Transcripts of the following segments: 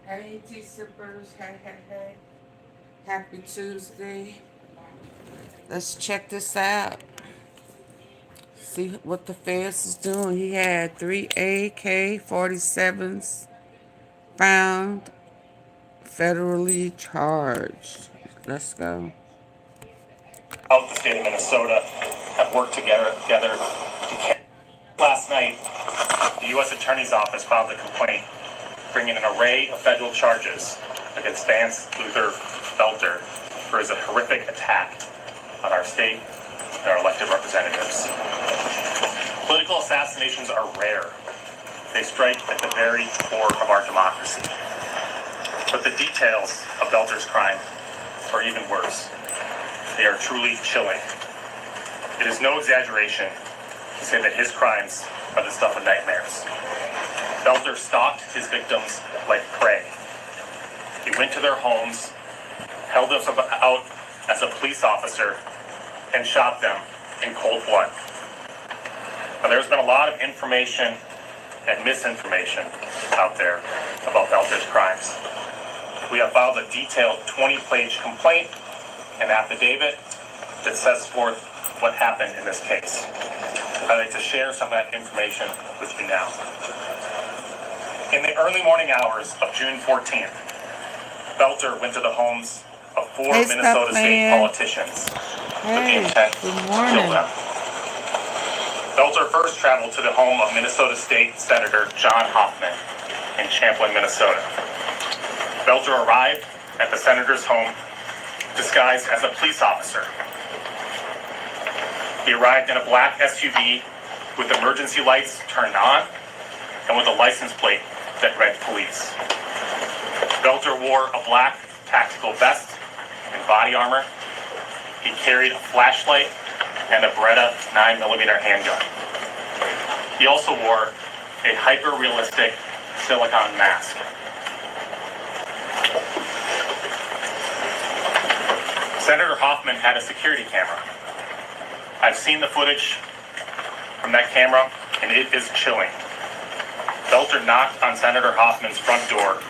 Hey, tea sippers. Hey, hey, hey. Happy Tuesday. Let's check this out. See what the feds is doing. He had 3 AK-47s found, federally charged. Let's go. Of the state of Minnesota have worked together. Last night, the U.S. Attorney's Office filed a complaint bringing an array of federal charges against Vance Boelter for his horrific attack on our state and our elected representatives. Political assassinations are rare. They strike at the very core of our democracy. But the details of Boelter's crime are even worse. They are truly chilling. It is no exaggeration to say that his crimes are the stuff of nightmares. Boelter stalked his victims like prey. He went to their homes, held them out as a police officer, and shot them in cold blood. Now, there's been a lot of information and misinformation out there about Boelter's crimes. We have filed a detailed 20-page complaint and affidavit that sets forth what happened in this case. I'd like to share some of that information with you now. In the early morning hours of June 14th, Boelter went to the homes of 4 Minnesota state politicians with the intent to kill them. Boelter first traveled to the home of Minnesota State Senator John Hoffman in Champlin, Minnesota. Boelter arrived at the senator's home disguised as a police officer. He arrived in a black SUV with emergency lights turned on and with a license plate that read police. Boelter wore a black tactical vest and body armor. He carried a flashlight and a Beretta 9mm handgun. He also wore a hyper-realistic silicone mask. Senator Hoffman had a security camera. I've seen the footage from that camera, and it is chilling. Boelter knocked on Senator Hoffman's front door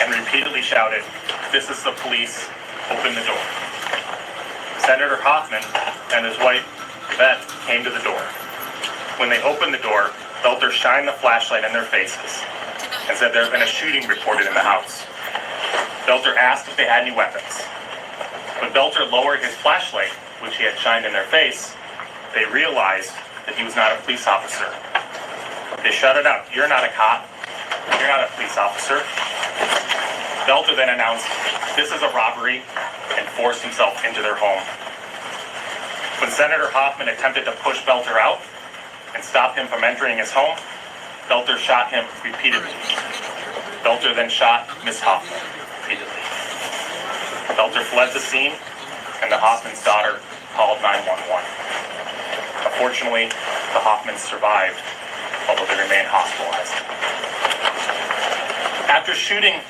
and repeatedly shouted, "This is the police, open the door." Senator Hoffman and his wife, Yvette, came to the door. When they opened the door, Boelter shined the flashlight in their faces and said there had been a shooting reported in the house. Boelter asked if they had any weapons. When Boelter lowered his flashlight, which he had shined in their face, they realized that he was not a police officer. They shouted out, "You're not a cop. You're not a police officer." Boelter then announced, "This is a robbery," and forced himself into their home. When Senator Hoffman attempted to push Boelter out and stop him from entering his home, Boelter shot him repeatedly. Boelter then shot Miss Hoffman repeatedly. Boelter fled the scene, and the Hoffman's daughter called 911. Unfortunately, the Hoffmans survived, although they remain hospitalized. After shooting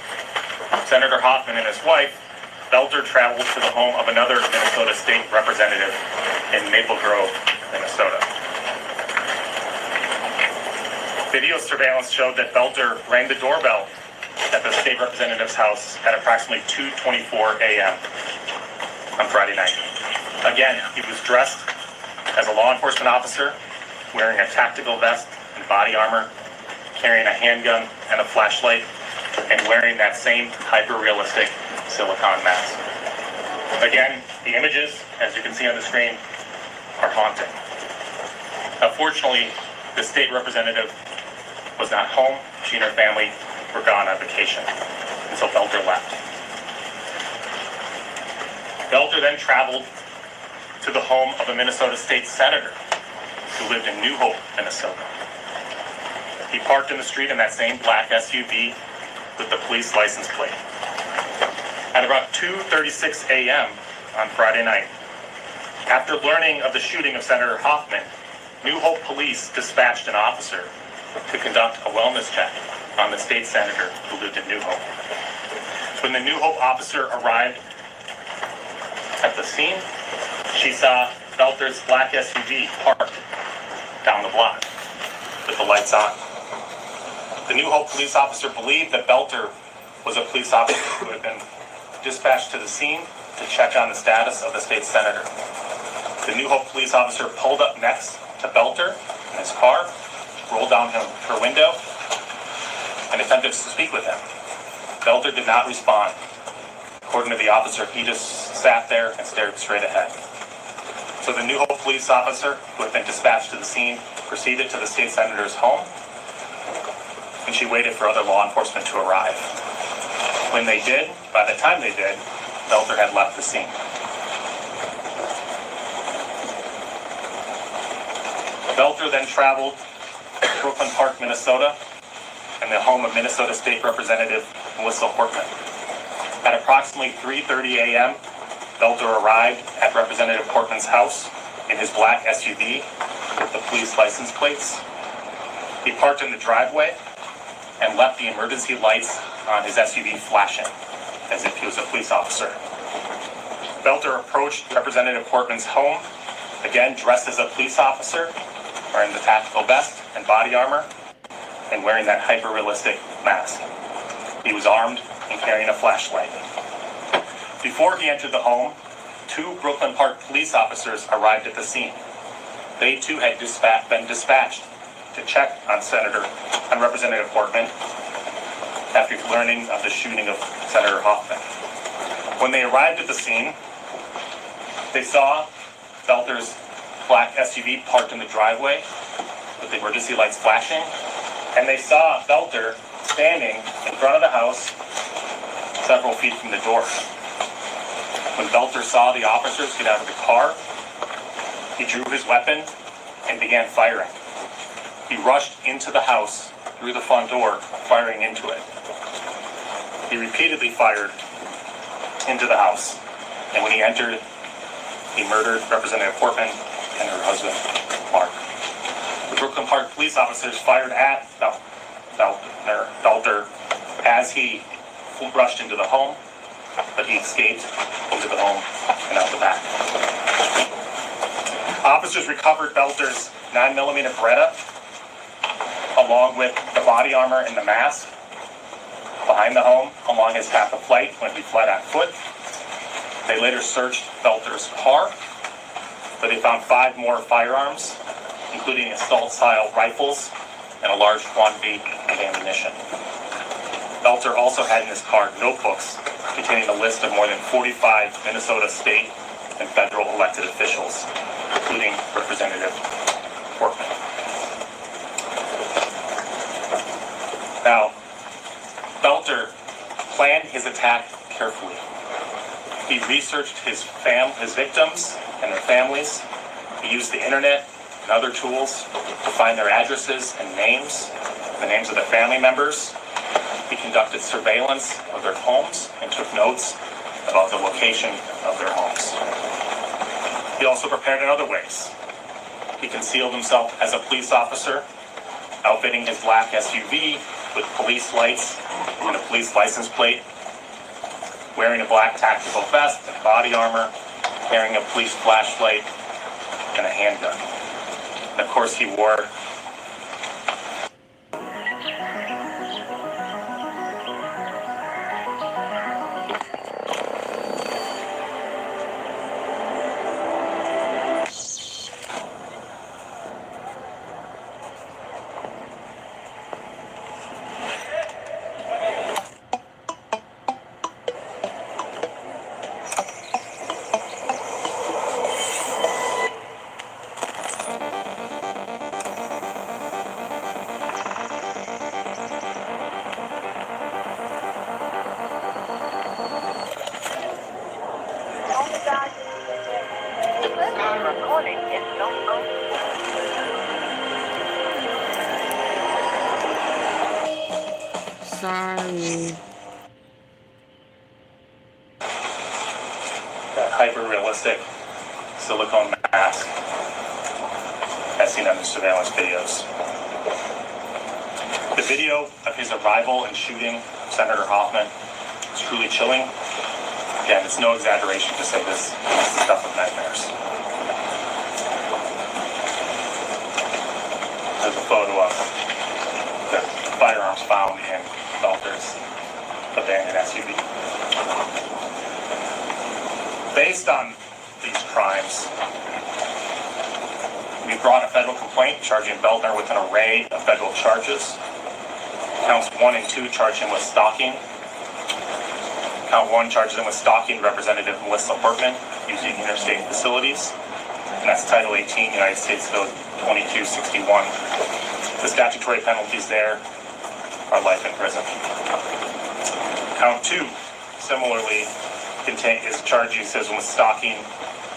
Senator Hoffman and his wife, Boelter traveled to the home of another Minnesota state representative in Maple Grove, Minnesota. Video surveillance showed that Boelter rang the doorbell at the state representative's house at approximately 2:24 a.m. on Friday night. Again, he was dressed as a law enforcement officer, wearing a tactical vest and body armor, carrying a handgun and a flashlight, and wearing that same hyper-realistic silicone mask. Again, the images, as you can see on the screen, are haunting. Unfortunately, the state representative was not home. She and her family were gone on vacation, and so Boelter left. Boelter then traveled to the home of a Minnesota state senator who lived in New Hope, Minnesota. He parked in the street in that same black SUV with the police license plate. At about 2:36 a.m. on Friday night, after learning of the shooting of Senator Hoffman, New Hope police dispatched an officer to conduct a wellness check on the state senator who lived in New Hope. When the New Hope officer arrived at the scene, she saw Boelter's black SUV parked down the block with the lights on. The New Hope police officer believed that Boelter was a police officer who had been dispatched to the scene to check on the status of the state senator. The New Hope police officer pulled up next to Boelter in his car, rolled down her window, and attempted to speak with him. Boelter did not respond. According to the officer, he just sat there and stared straight ahead. So the New Hope police officer, who had been dispatched to the scene, proceeded to the state senator's home, and she waited for other law enforcement to arrive. When they did, by the time they did, Boelter had left the scene. Boelter then traveled to Brooklyn Park, Minnesota, and the home of Minnesota State Representative Melissa Hortman. At approximately 3:30 a.m., Boelter arrived at Representative Hortman's house in his black SUV with the police license plates. He parked in the driveway and left the emergency lights on his SUV flashing, as if he was a police officer. Boelter approached Representative Hortman's home, again dressed as a police officer, wearing the tactical vest and body armor, and wearing that hyper-realistic mask. He was armed and carrying a flashlight. Before he entered the home, 2 Brooklyn Park police officers arrived at the scene. They too had been dispatched to check on Representative Hortman after learning of the shooting of Senator Hoffman. When they arrived at the scene, they saw Boelter's black SUV parked in the driveway with the emergency lights flashing, and they saw Boelter standing in front of the house several feet from the door. When Boelter saw the officers get out of the car, he drew his weapon and began firing. He rushed into the house through the front door, firing into it. He repeatedly fired into the house, and when he entered, he murdered Representative Hortman and her husband, Mark. The Brooklyn Park police officers fired at Boelter as he rushed into the home, but he escaped into the home and out the back. Officers recovered Boelter's 9mm Beretta, along with the body armor and the mask, behind the home along his path of flight when he fled on foot. They later searched Boelter's car, but they found 5 more firearms, including assault-style rifles and a large quantity of ammunition. Boelter also had in his car notebooks containing a list of more than 45 Minnesota state and federal elected officials, including Representative Hortman. Now, Boelter planned his attack carefully. He researched his victims and their families. He used the internet and other tools to find their addresses and names, the names of their family members. He conducted surveillance of their homes and took notes about the location of their homes. He also prepared in other ways. He concealed himself as a police officer, outfitting his black SUV with police lights and a police license plate, wearing a black tactical vest and body armor, carrying a police flashlight and a handgun. And of course, he wore Sorry. that hyper-realistic silicone mask as seen on the surveillance videos. The video of his arrival and shooting Senator Hoffman is truly chilling. Again, it's no exaggeration to say this is the stuff of nightmares. There's a photo of the firearms found in Boelter's abandoned SUV. Based on these crimes, we brought a federal complaint charging Boelter with an array of federal charges. Counts 1 and 2 charge him with stalking. Count 1 charges him with stalking Representative Melissa Hortman using interstate facilities. And that's Title 18, United States Code 2261. The statutory penalties there are life in prison. Count 2, similarly, is charging citizen with stalking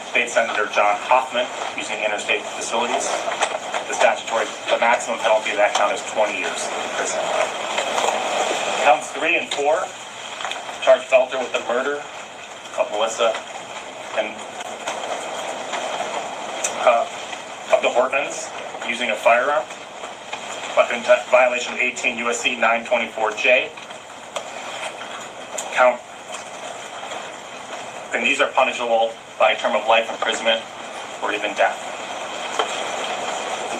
State Senator John Hoffman using interstate facilities. The maximum penalty of that count is 20 years in prison. Counts 3 and 4 charge Boelter with the murder of Melissa and of the Hortmans using a firearm, in violation of 18 U.S.C. 924J. And these are punishable by a term of life imprisonment or even death.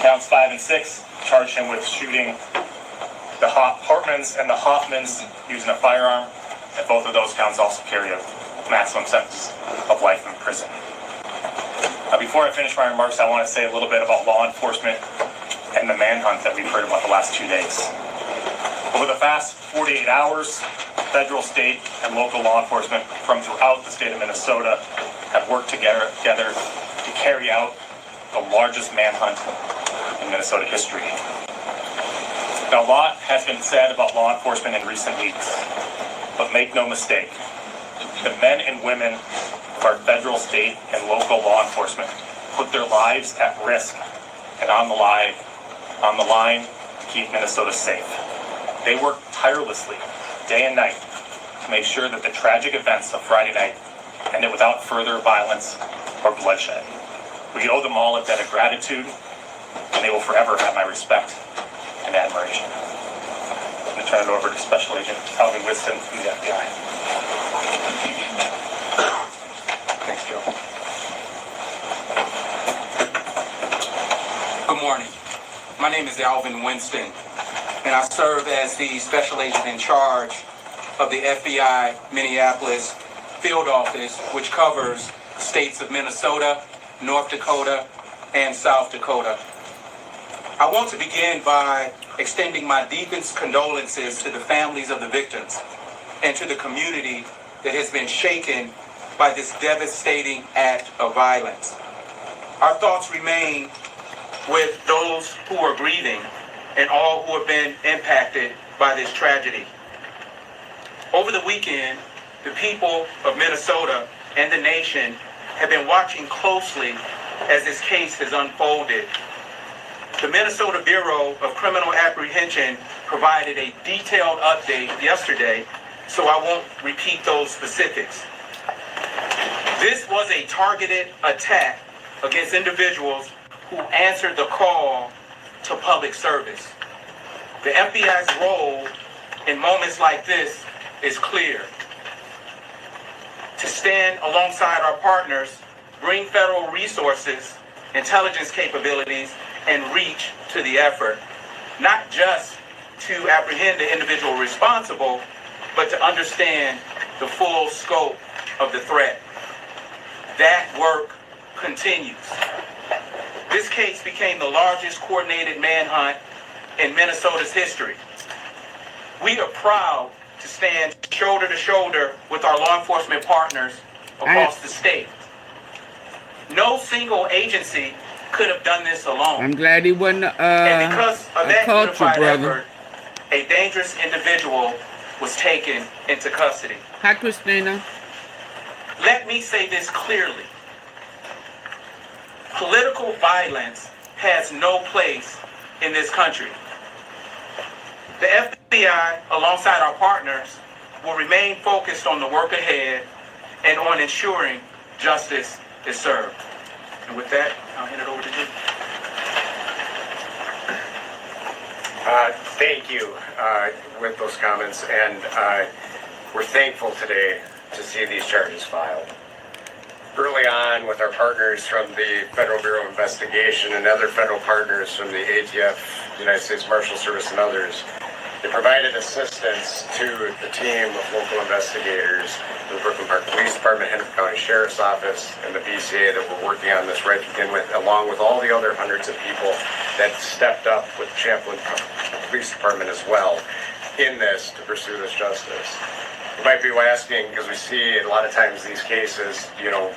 Counts 5 and 6 charge him with shooting the Hortmans and the Hoffmans using a firearm, and both of those counts also carry a maximum sentence of life in prison. Now, before I finish my remarks, I want to say a little bit about law enforcement and the manhunt that we've heard about the last 2 days. Over the past 48 hours, federal, state, and local law enforcement from throughout the state of Minnesota have worked together to carry out the largest manhunt in Minnesota history. Now, a lot has been said about law enforcement in recent weeks, but make no mistake, the men and women of our federal, state, and local law enforcement put their lives at risk and on the line to keep Minnesota safe. They work tirelessly, day and night, to make sure that the tragic events of Friday night ended without further violence or bloodshed. We owe them all a debt of gratitude, and they will forever have my respect and admiration. I'm going to turn it over to Special Agent Calvin Winston from the FBI. Thanks, Joe. Good morning. My name is Alvin Winston, and I serve as the Special Agent in charge of the FBI Minneapolis Field Office, which covers states of Minnesota, North Dakota, and South Dakota. I want to begin by extending my deepest condolences to the families of the victims and to the community that has been shaken by this devastating act of violence. Our thoughts remain with those who are grieving and all who have been impacted by this tragedy. Over the weekend, the people of Minnesota and the nation have been watching closely as this case has unfolded. The Minnesota Bureau of Criminal Apprehension provided a detailed update yesterday, so I won't repeat those specifics. This was a targeted attack against individuals who answered the call to public service. The FBI's role in moments like this is clear: to stand alongside our partners, bring federal resources, intelligence capabilities, and reach to the effort, not just to apprehend the individual responsible, but to understand the full scope of the threat. That work continues. This case became the largest coordinated manhunt in Minnesota's history. We are proud to stand shoulder to shoulder with our law enforcement partners across the state. No single agency could have done this alone. I'm glad he wasn't and because of that unified brother. effort, a dangerous individual was taken into custody. Hi, Christina. Let me say this clearly. Political violence has no place in this country. The FBI, alongside our partners, will remain focused on the work ahead and on ensuring justice is served. And with that, I'll hand it over to you. Thank you with those comments, and we're thankful today to see these charges filed. Early on, with our partners from the Federal Bureau of Investigation and other federal partners from the ATF, United States Marshal Service, and others, They provided assistance to the team of local investigators, the Brooklyn Park Police Department, Hennepin County Sheriff's Office, and the BCA that were working on this right to begin with, along with all the other hundreds of people that stepped up with Champlain Police Department as well in this to pursue this justice. You might be asking, because we see a lot of times these cases,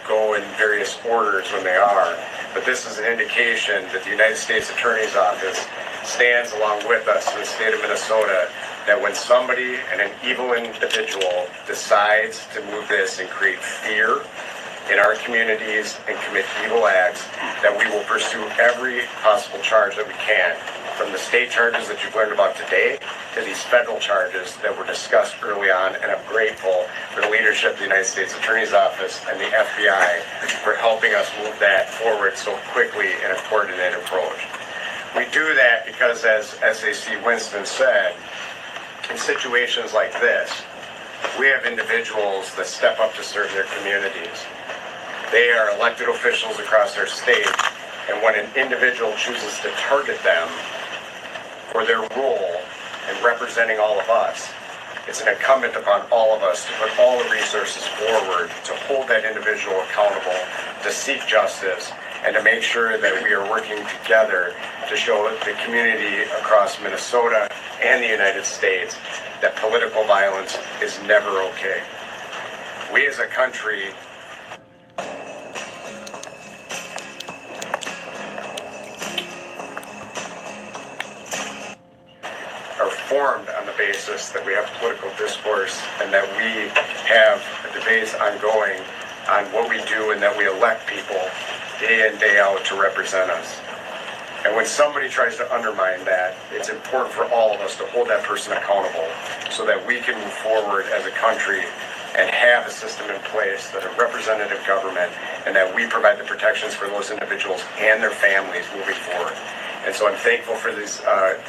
go in various orders when they are, but this is an indication that the United States Attorney's Office stands along with us in the state of Minnesota, that when somebody and an evil individual decides to move this and create fear in our communities and commit evil acts, that we will pursue every possible charge that we can, from the state charges that you've learned about today to these federal charges that were discussed early on. And I'm grateful for the leadership of the United States Attorney's Office and the FBI for helping us move that forward so quickly in a coordinated approach. We do that because, as SAC Winston said, in situations like this, we have individuals that step up to serve their communities. They are elected officials across our state, and when an individual chooses to target them for their role in representing all of us, it's an incumbent upon all of us to put all the resources forward to hold that individual accountable, to seek justice, and to make sure that we are working together to show the community across Minnesota and the United States that political violence is never okay. We as a country are formed on the basis that we have political discourse and that we have debates ongoing on what we do, and that we elect people day in, day out to represent us. And when somebody tries to undermine that, it's important for all of us to hold that person accountable so that we can move forward as a country and have a system in place that a representative government, and that we provide the protections for those individuals and their families moving forward. And so I'm thankful for these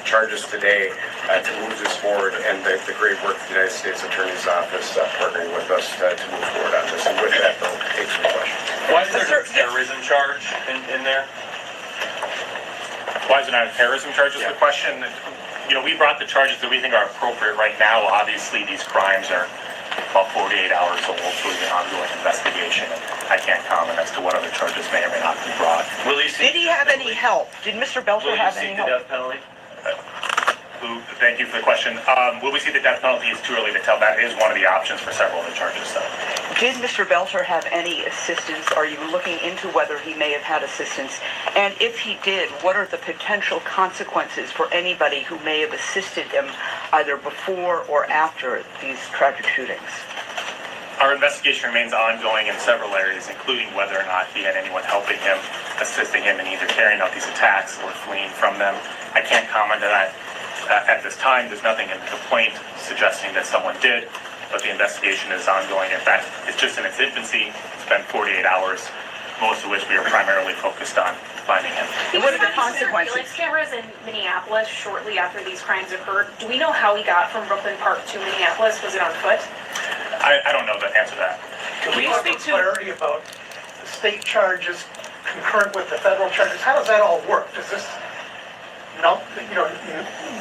charges today to move this forward, and the great work of the United States Attorney's Office partnering with us to move forward on this. And with that, though, take some questions. Why is there a terrorism charge in there? Why is it not a terrorism charge is the question. We brought the charges that we think are appropriate right now. Obviously, these crimes are about 48 hours old, so it's an ongoing investigation. I can't comment as to what other charges may or may not be brought. Did he have any help? Did Mr. Boelter have any help? Will you seek the death penalty? Thank you for the question. Will we see the death penalty? It's too early to tell. That is one of the options for several of the charges, though. Did Mr. Boelter have any assistance? Are you looking into whether he may have had assistance? And if he did, what are the potential consequences for anybody who may have assisted him either before or after these tragic shootings? Our investigation remains ongoing in several areas, including whether or not he had anyone helping him, assisting him in either carrying out these attacks or fleeing from them. I can't comment on that at this time. There's nothing in the complaint suggesting that someone did, but the investigation is ongoing. In fact, it's just in its infancy. It's been 48 hours, most of which we are primarily focused on finding him. What are the consequences? Surveillance cameras in Minneapolis shortly after these crimes occurred. Do we know how he got from Brooklyn Park to Minneapolis? Was it on foot? I don't know the answer to that. Can we speak to clarity about the state charges concurrent with the federal charges? How does that all work? Does this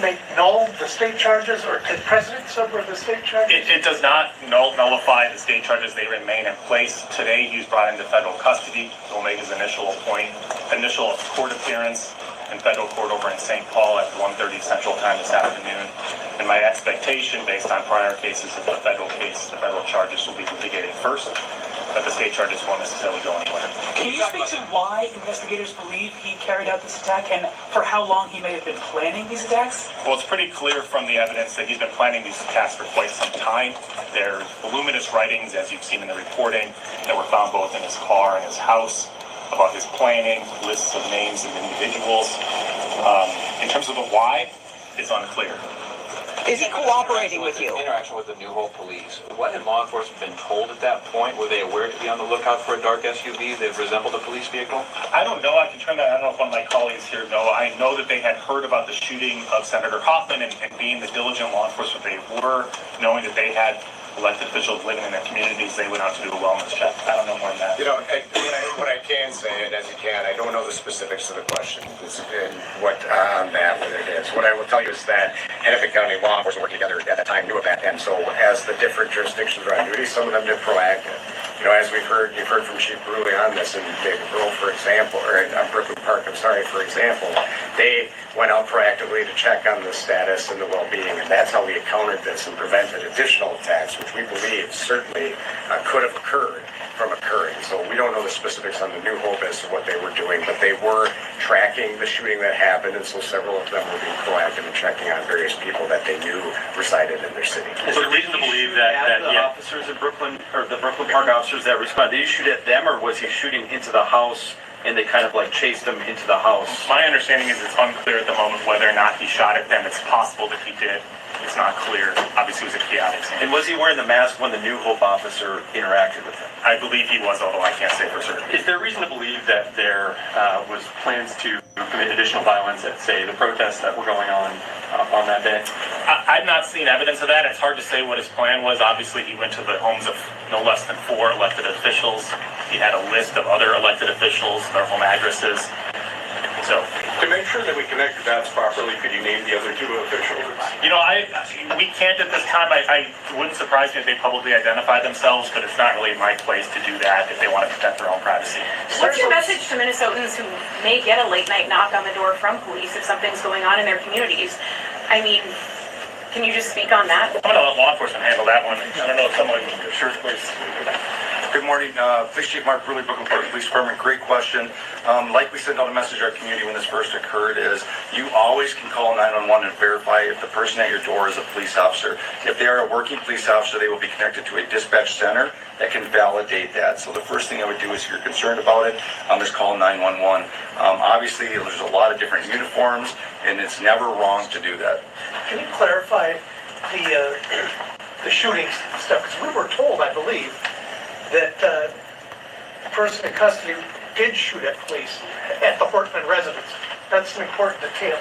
make null the state charges, or can President subvert the state charges? It does not nullify the state charges. They remain in place. Today, he was brought into federal custody. He'll make his initial court appearance in federal court over in St. Paul at 1:30 Central Time this afternoon. And my expectation, based on prior cases of the federal case, the federal charges will be litigated first, but the state charges won't necessarily go anywhere. Can you speak to why investigators believe he carried out this attack and for how long he may have been planning these attacks? Well, it's pretty clear from the evidence that he's been planning these attacks for quite some time. There's voluminous writings, as you've seen in the reporting, that were found both in his car and his house about his planning, lists of names of individuals. In terms of the why, it's unclear. Is he cooperating with you? Interaction with the New Hope police. What had law enforcement been told at that point? Were they aware to be on the lookout for a dark SUV that resembled a police vehicle? I don't know. I can turn that. I don't know if one of my colleagues here know. I know that they had heard about the shooting of Senator Hoffman, and being the diligent law enforcement they were, knowing that they had elected officials living in their communities, they went out to do a wellness check. I don't know more than that. What I can can say it as you can. I don't know the specifics of the question and what on that, what it is. What I will tell you is that Hennepin County law enforcement working together at that time knew of that. And so as the different jurisdictions were on duty, some of them did proactive. You know, as you've heard from Chief Bruley on this, and David Burrow, for example, or in Brooklyn Park, for example, they went out proactively to check on the status and the well-being, and that's how we countered this and prevented additional attacks, which we believe certainly could have occurred from occurring. So we don't know the specifics on the New Hope as to what they were doing, but they were tracking the shooting that happened, and so several of them were being proactive in checking on various people that they knew resided in their city. Is there reason to believe that the officers in Brooklyn, or the Brooklyn Park officers that responded, did he shoot at them, or was he shooting into the house and they kind of like chased him into the house? My understanding is it's unclear at the moment whether or not he shot at them. It's possible that he did. It's not clear. Obviously, it was a chaotic scene. And was he wearing the mask when the New Hope officer interacted with him? I believe he was, although I can't say for certain. Is there reason to believe that there was plans to commit additional violence at, say, the protests that were going on that day? I've not seen evidence of that. It's hard to say what his plan was. Obviously, he went to the homes of no less than 4 elected officials. He had a list of other elected officials, their home addresses. So, to make sure that we connect the dots properly, could you name the other 2 officials? you know, we can't at this time. I wouldn't surprise me if they publicly identify themselves, but it's not really my place to do that if they want to protect their own privacy. What's your message to Minnesotans who may get a late night knock on the door from police if something's going on in their communities? I mean, can you just speak on that? I'm going to let law enforcement handle that one. I don't know if someone, sure, please. Good morning, Police Chief Mark Bruley, Brooklyn Park Police Department. Great question. Like we sent out a message to our community when this first occurred is you always can call 911 and verify if the person at your door is a police officer. If they are a working police officer, they will be connected to a dispatch center that can validate that. So the first thing I would do is if you're concerned about it, is call 911. Obviously, there's a lot of different uniforms, and it's never wrong to do that. Can you clarify the shooting stuff? Because we were told, I believe, that the person in custody did shoot at police at the Hortman residence. That's an important detail.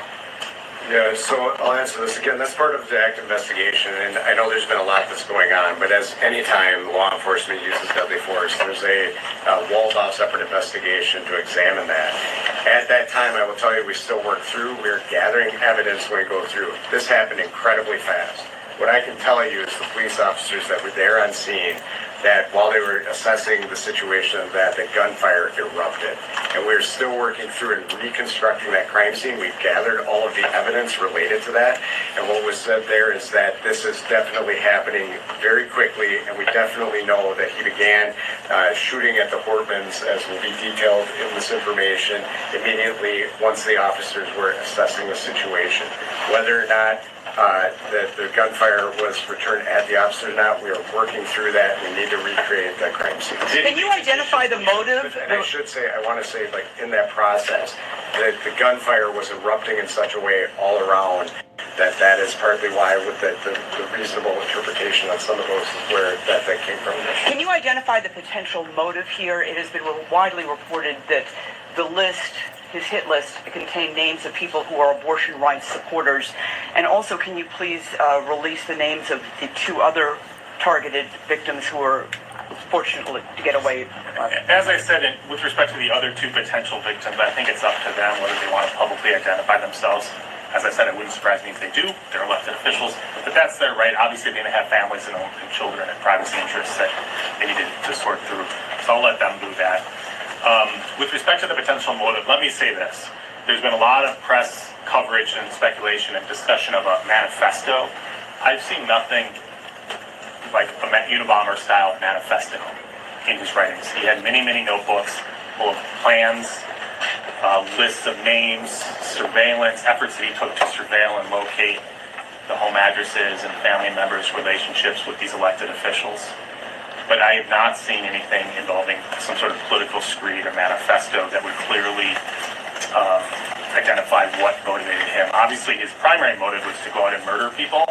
Yeah, so I'll answer this again. That's part of the active investigation, and I know there's been a lot that's going on, but as any time law enforcement uses deadly force, there's a walled-off separate investigation to examine that. At that time, I will tell you, we still work through. We're gathering evidence when we go through. This happened incredibly fast. What I can tell you is the police officers that were there on scene, that while they were assessing the situation of that, the gunfire erupted. And we're still working through and reconstructing that crime scene. We've gathered all of the evidence related to that. And what was said there is that this is definitely happening very quickly, and we definitely know that he began shooting at the Hortmans, as will be detailed in this information, immediately once the officers were assessing the situation. Whether or not that the gunfire was returned at the officer or not, we are working through that. We need to recreate that crime scene. Can you identify the motive? And I should say, I want to say, like, in that process, that the gunfire was erupting in such a way all around that is partly why with the reasonable interpretation on some of those is where that came from. Can you identify the potential motive here? It has been widely reported that the list, his hit list, contained names of people who are abortion rights supporters. And also, can you please release the names of the 2 other targeted victims who were fortunate to get away? As I said, with respect to the other 2 potential victims, I think it's up to them whether they want to publicly identify themselves. As I said, it wouldn't surprise me if they do. They're elected officials, but that's their right. Obviously, they may have families and children and privacy interests that they need to sort through. So I'll let them do that. With respect to the potential motive, let me say this. There's been a lot of press coverage and speculation and discussion of a manifesto. I've seen nothing like a Unabomber-style manifesto in his writings. He had many, many notebooks full of plans, lists of names, surveillance, efforts that he took to surveil and locate the home addresses and family members' relationships with these elected officials. But I have not seen anything involving some sort of political screed or manifesto that would clearly identify what motivated him. Obviously, his primary motive was to go out and murder people.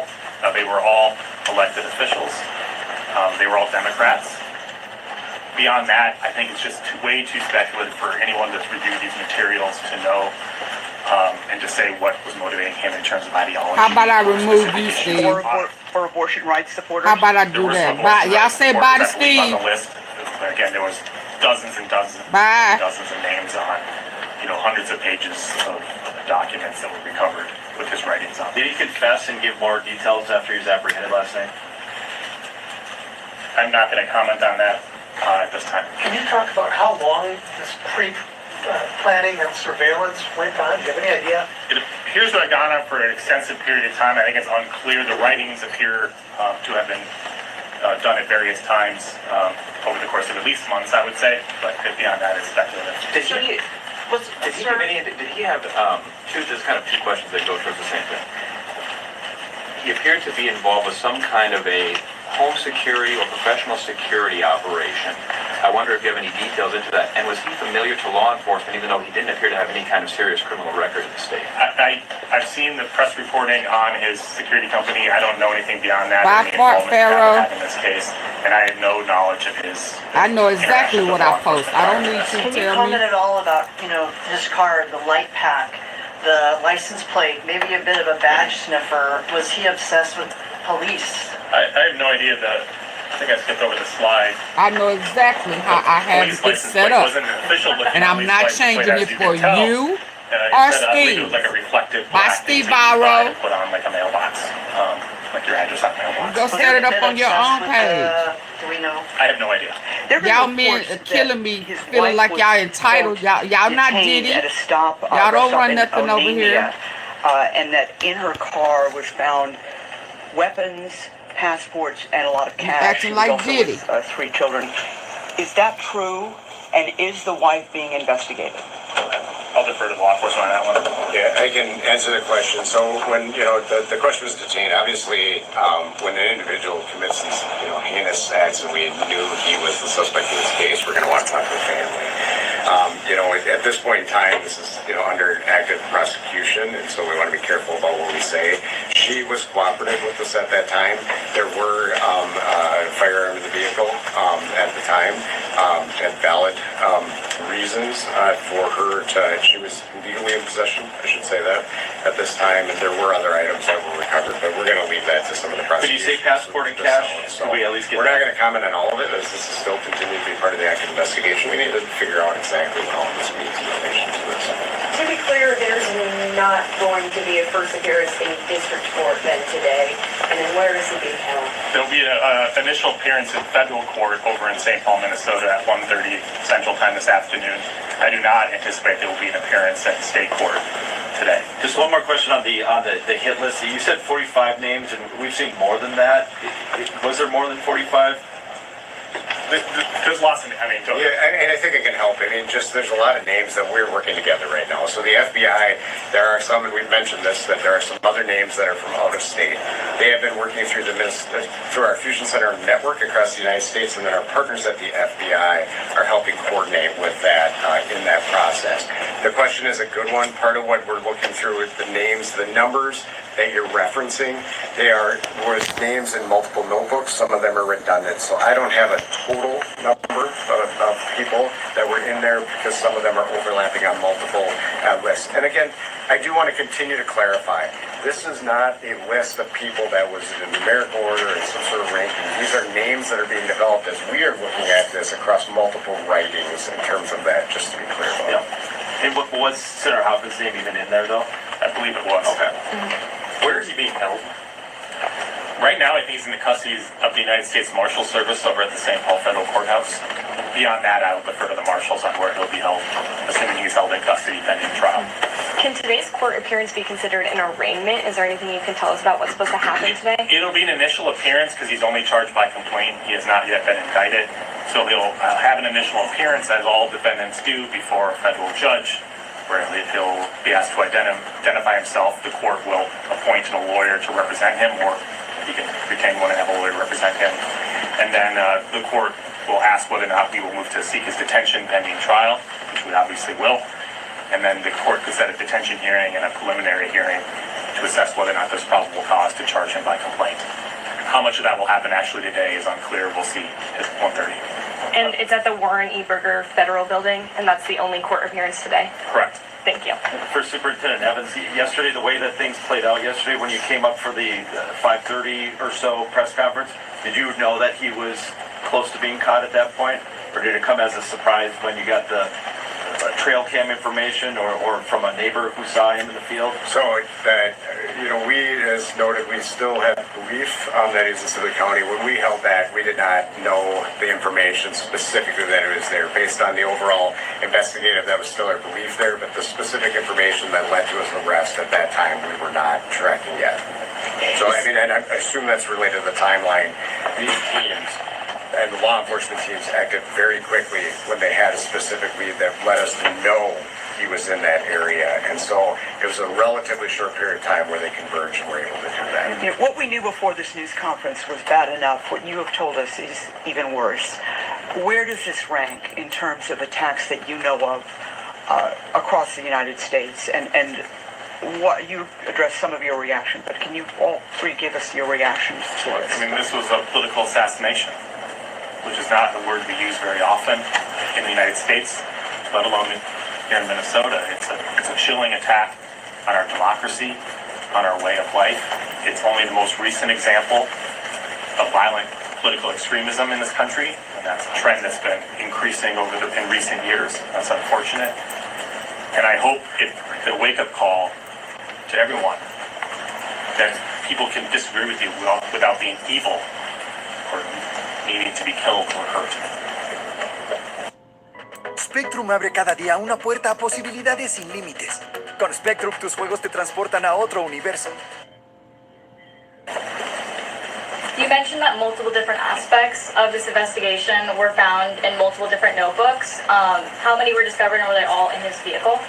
They were all elected officials. They were all Democrats. Beyond that, I think it's just way too speculative for anyone that's reviewed these materials to know and to say what was motivating him in terms of ideology. How about I remove you, Steve? For abortion rights supporters? How about I do that? Y'all say bye to Steve. On the list, again, there was dozens and dozens Bye. and dozens of names on, hundreds of pages of documents that were recovered with his writings on. Did he confess and give more details after he was apprehended last night? I'm not going to comment on that at this time. Can you talk about how long this pre-planning and surveillance went on? Do you have any idea? It appears to have gone on for an extensive period of time. I think it's unclear. The writings appear to have been done at various times over the course of at least months, I would say. But beyond that, it's speculative. Did he have two questions that go towards the same thing? He appeared to be involved with some kind of a home security or professional security operation. I wonder if you have any details into that. And was he familiar to law enforcement, even though he didn't appear to have any kind of serious criminal record in the state? I've seen the press reporting on his security company. I don't know anything beyond that. By Fort Pharaoh. In this case, and I have no knowledge of his. I know exactly what I post. I don't need you to Can you tell comment me. at all about, his car, the light pack, the license plate, maybe a bit of a badge sniffer? Was he obsessed with police? I have no idea that. I think I skipped over the slide. I know exactly how I have it set up. And I'm not changing it for you or Steve. It was like a reflective By Steve Barrow. put on like a mailbox, like your address on mailbox. Go set it up on your own page. Do we know? I have no idea. Y'all men are killing me, feeling like y'all entitled. Y'all not Diddy. At a stop, Y'all don't run in nothing over here. And that in her car was found weapons, passports, and a lot of cash. Acting like Diddy. 3 children. Is that true? And is the wife being investigated? I'll defer to the law enforcement on that one. Yeah, I can answer the question. So when, the question was detained, obviously, when an individual commits these, heinous acts and we knew he was the suspect in this case, we're going to want to talk to the family. At this point in time, this is, under active prosecution, and so we want to be careful about what we say. She was cooperative with us at that time. There were firearms in the vehicle at the time, and valid reasons for her to, she was legally in possession, I should say that, at this time, and there were other items that were recovered, but we're going to leave that to some of the Could you prosecution. say passport and cash? So Could we at least get we're not going to comment on all of it, as this is still continuing to be part of the active investigation. We need to figure out exactly what all this means in relation to this. To be clear, there's not going to be a first appearance in district court then today, and then where is it being held? There'll be an initial appearance in federal court over in St. Paul, Minnesota at 1:30 Central Time this afternoon. I do not anticipate there will be an appearance at state court today. Just one more question on the hit list. You said 45 names, and we've seen more than that. Was there more than 45? There's lots of, Yeah, and I think it can help. There's a lot of names that we're working together right now. So the FBI, there are some, and we've mentioned this, that there are some other names that are from out of state. They have been working through through our Fusion Center network across the United States, and then our partners at the FBI are helping coordinate with that in that process. The question is a good one. Part of what we're looking through is the names, the numbers that you're referencing. They are with names in multiple notebooks. Some of them are redundant. So I don't have a total number of people that were in there because some of them are overlapping on multiple lists. And again, I do want to continue to clarify. This is not a list of people that was in a numerical order and some sort of ranking. These are names that are being developed as we are looking at this across multiple writings in terms of that, just to be clear about it. And was Senator Hoffman's name even in there, though? I believe it was. Okay. Where is he being held? Right now, I think he's in the custody of the United States Marshal Service over at the St. Paul Federal Courthouse. Beyond that, I will defer to the marshals on where he'll be held, assuming he's held in custody pending trial. Can today's court appearance be considered an arraignment? Is there anything you can tell us about what's supposed to happen today? It'll be an initial appearance because he's only charged by complaint. He has not yet been indicted. So he'll have an initial appearance, as all defendants do, before a federal judge, where he'll be asked to identify himself. The court will appoint a lawyer to represent him, or he can retain one and have a lawyer represent him. And then the court will ask whether or not we will move to seek his detention pending trial, which we obviously will. And then the court could set a detention hearing and a preliminary hearing to assess whether or not there's probable cause to charge him by complaint. How much of that will happen actually today is unclear. We'll see at 1:30. And it's at the Warren E. Burger Federal Building, and that's the only court appearance today? Correct. Thank you. For Superintendent Evans, yesterday, the way that things played out yesterday, when you came up for the 5:30 or so press conference, did you know that he was close to being caught at that point? Or did it come as a surprise when you got the trail cam information or from a neighbor who saw him in the field? So that, we, as noted, we still have belief that he's in Sibley County. When we held that, we did not know the information specifically that it was there. Based on the overall investigative, that was still our belief there, but the specific information that led to his arrest at that time, we were not tracking yet. So, and I assume that's related to the timeline. These teams and the law enforcement teams acted very quickly when they had a specific lead that let us know he was in that area. And so it was a relatively short period of time where they converged and were able to do that. What we knew before this news conference was bad enough. What you have told us is even worse. Where does this rank in terms of attacks that you know of across the United States? And what you addressed some of your reaction, but can you all three give us your reactions to it? I mean, this was a political assassination, which is not a word we use very often in the United States, let alone here in Minnesota. It's a chilling attack on our democracy, on our way of life. It's only the most recent example of violent political extremism in this country, and that's a trend that's been increasing in recent years. That's unfortunate. And I hope it's a wake-up call to everyone that people can disagree with you without being evil or needing to be killed or hurt. Spectrum abre cada día una puerta a posibilidades sin límites. Con Spectrum tus juegos te transportan a otro universo. You mentioned that multiple different aspects of this investigation were found in multiple different notebooks. How many were discovered, and were they all in his vehicle?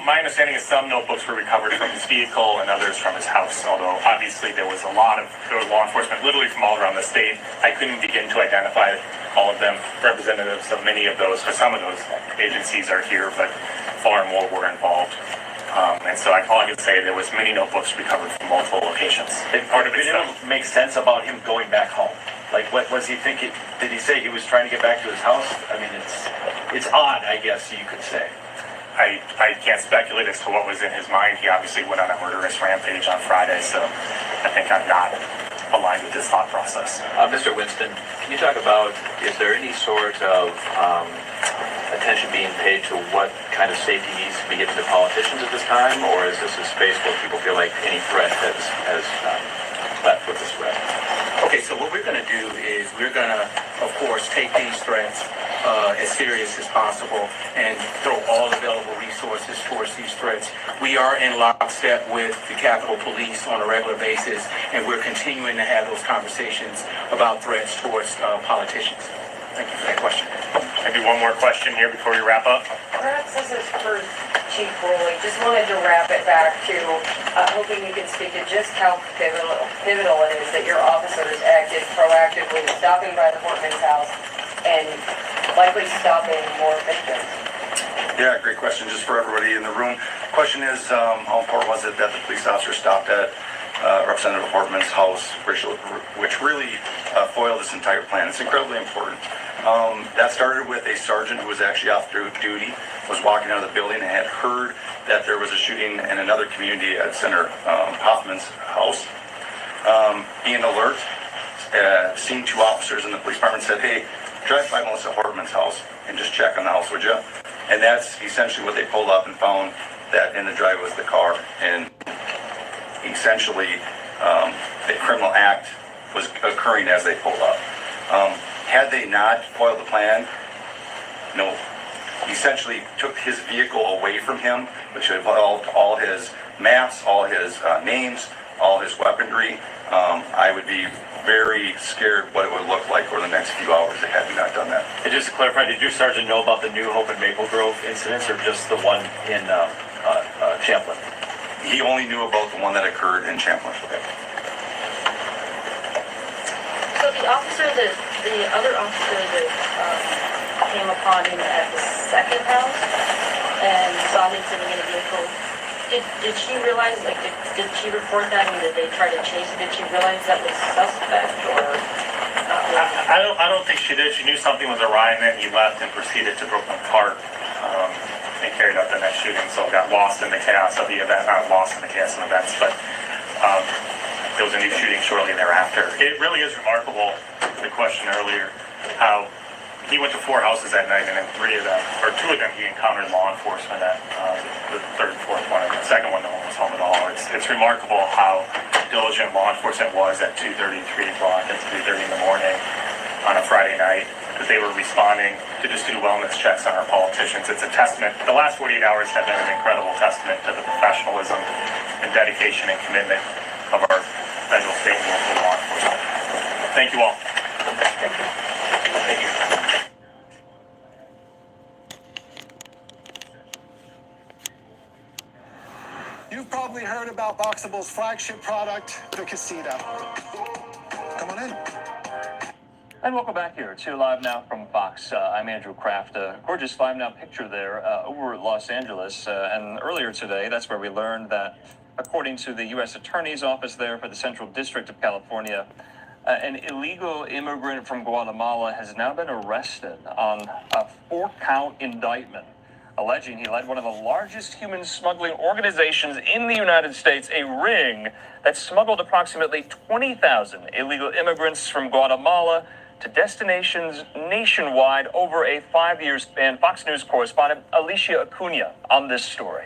My understanding is some notebooks were recovered from his vehicle and others from his house, although obviously there was law enforcement literally from all around the state. I couldn't begin to identify all of them. Representatives of many of those, or some of those agencies are here, but far more were involved. And so all I can say, there was many notebooks recovered from multiple locations. And part of it didn't make sense about him going back home. Like, what was he thinking? Did he say he was trying to get back to his house? I mean, it's odd, I guess you could say. I can't speculate as to what was in his mind. He obviously went on a murderous rampage on Friday, so I think I'm not aligned with his thought process. Mr. Winston, can you talk about, is there any sort of attention being paid to what kind of safety needs to be given to politicians at this time, or is this a space where people feel like any threat has left with this threat? Okay, so what we're going to do is we're going to, of course, take these threats as serious as possible and throw all available resources towards these threats. We are in lockstep with the Capitol Police on a regular basis, and we're continuing to have those conversations about threats towards politicians. Thank you for that question. Maybe one more question here before we wrap up. Perhaps this is for Chief Rowley. Just wanted to wrap it back to hoping you could speak to just how pivotal it is that your officers acted proactively, stopping by the Hortman's house and likely stopping more victims. Yeah, great question. Just for everybody in the room. Question is, how important was it that the police officer stopped at Representative Hortman's house, which really foiled this entire plan? It's incredibly important. That started with a sergeant who was actually off duty, was walking out of the building and had heard that there was a shooting in another community at Senator Hoffman's house. Being alert, seen two officers in the police department, said, hey, drive by Melissa Hortman's house and just check on the house, would you? And that's essentially what they pulled up and found that in the driveway was the car. And essentially, a criminal act was occurring as they pulled up. Had they not foiled the plan, essentially took his vehicle away from him, which involved all his maps, all his names, all his weaponry, I would be very scared what it would look like over the next few hours had we not done that. And just to clarify, did your sergeant know about the New Hope and Maple Grove incidents, or just the one in Champlin? He only knew about the one that occurred in Champlin. Okay. So the other officer that came upon him at the second house and saw him sitting in a vehicle, did she realize, did she report that, and did they try to chase him? Did she realize that was suspect, or? I don't think she did. She knew something was awry, and then he left and proceeded to Brooklyn Park and carried out the next shooting, so got lost in the chaos of the event. Not lost in the chaos of events, but there was a new shooting shortly thereafter. It really is remarkable, the question earlier, how he went to 4 houses that night, and in 3 of them, or 2 of them, he encountered law enforcement. At the 3rd and 4th one, and the 2nd one, no one was home at all. It's remarkable how diligent law enforcement was at 2:30, 3 o'clock, and 3:30 in the morning on a Friday night, that they were responding to just do wellness checks on our politicians. It's a testament. The last 48 hours have been an incredible testament to the professionalism and dedication and commitment of our federal, state, and local law enforcement. Thank you all. Thank you. You've probably heard about Boxable's flagship product, the Casita. Come on in. And welcome back here to Live Now from Fox. I'm Andrew Kraft. A gorgeous Live Now picture there over Los Angeles. And earlier today, that's where we learned that, according to the U.S. Attorney's Office there for the Central District of California, an illegal immigrant from Guatemala has now been arrested on a 4-count indictment, alleging he led one of the largest human smuggling organizations in the United States, a ring that smuggled approximately 20,000 illegal immigrants from Guatemala to destinations nationwide over a 5-year span. Fox News correspondent Alicia Acuna on this story.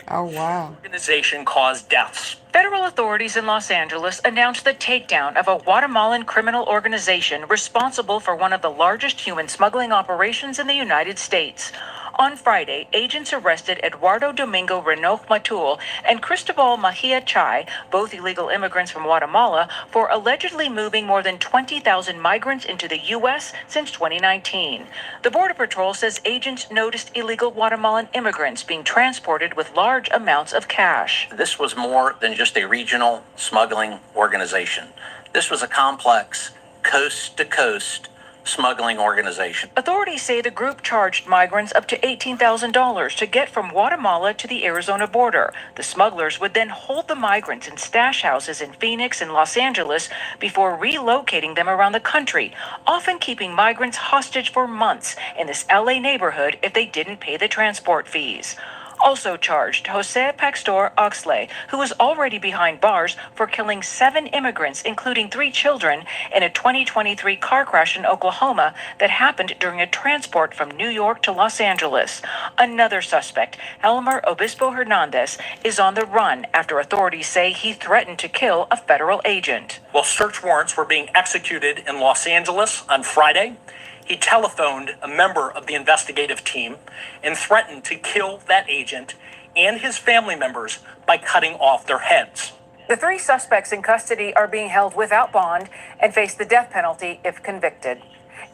Oh, wow. Organization caused deaths. Federal authorities in Los Angeles announced the takedown of a Guatemalan criminal organization responsible for one of the largest human smuggling operations in the United States. On Friday, agents arrested Eduardo Domingo Renoch Matul and Cristobal Mejia Chay, both illegal immigrants from Guatemala, for allegedly moving more than 20,000 migrants into the U.S. since 2019. The Border Patrol says agents noticed illegal Guatemalan immigrants being transported with large amounts of cash. This was more than just a regional smuggling organization. This was a complex, coast-to-coast smuggling organization. Authorities say the group charged migrants up to $18,000 to get from Guatemala to the Arizona border. The smugglers would then hold the migrants in stash houses in Phoenix and Los Angeles before relocating them around the country, often keeping migrants hostage for months in this LA neighborhood if they didn't pay the transport fees. Also charged, Jose Paxtor Oxley, who was already behind bars for killing 7 immigrants, including 3 children, in a 2023 car crash in Oklahoma that happened during a transport from New York to Los Angeles. Another suspect, Elmer Obispo Hernandez, is on the run after authorities say he threatened to kill a federal agent. While search warrants were being executed in Los Angeles on Friday, he telephoned a member of the investigative team and threatened to kill that agent and his family members by cutting off their heads. The 3 suspects in custody are being held without bond and face the death penalty if convicted.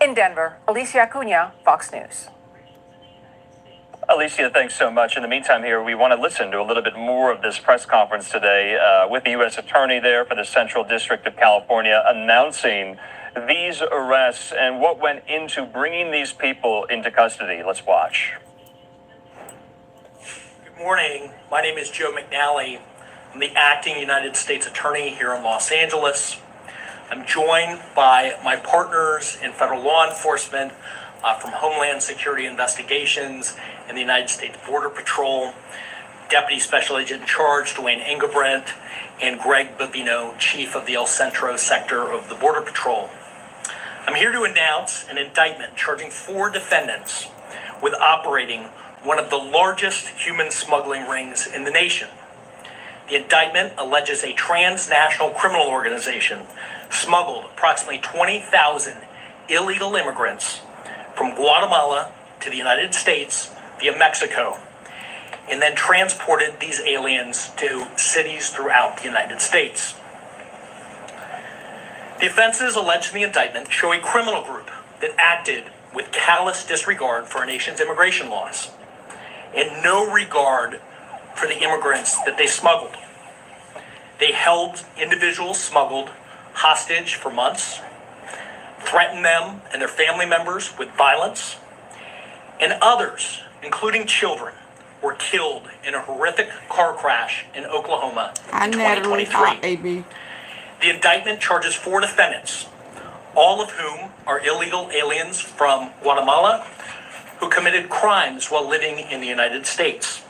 In Denver, Alicia Acuna, Fox News. Alicia, thanks so much. In the meantime here, we want to listen to a little bit more of this press conference today with the U.S. Attorney there for the Central District of California announcing these arrests and what went into bringing these people into custody. Let's watch. Good morning. My name is Joe McNally. I'm the acting United States Attorney here in Los Angeles. I'm joined by my partners in federal law enforcement from Homeland Security Investigations and the United States Border Patrol, Deputy Special Agent in Charge Dwayne Engelbrandt, and Greg Bobino, Chief of the El Centro sector of the Border Patrol. I'm here to announce an indictment charging 4 defendants with operating one of the largest human smuggling rings in the nation. The indictment alleges a transnational criminal organization smuggled approximately 20,000 illegal immigrants from Guatemala to the United States via Mexico, and then transported these aliens to cities throughout the United States. The offenses alleged in the indictment show a criminal group that acted with callous disregard for our nation's immigration laws and no regard for the immigrants that they smuggled. They held individuals smuggled hostage for months, threatened them and their family members with violence, and others, including children, were killed in a horrific car crash in Oklahoma in 2023. The indictment charges 4 defendants, all of whom are illegal aliens from Guatemala who committed crimes while living in the United States.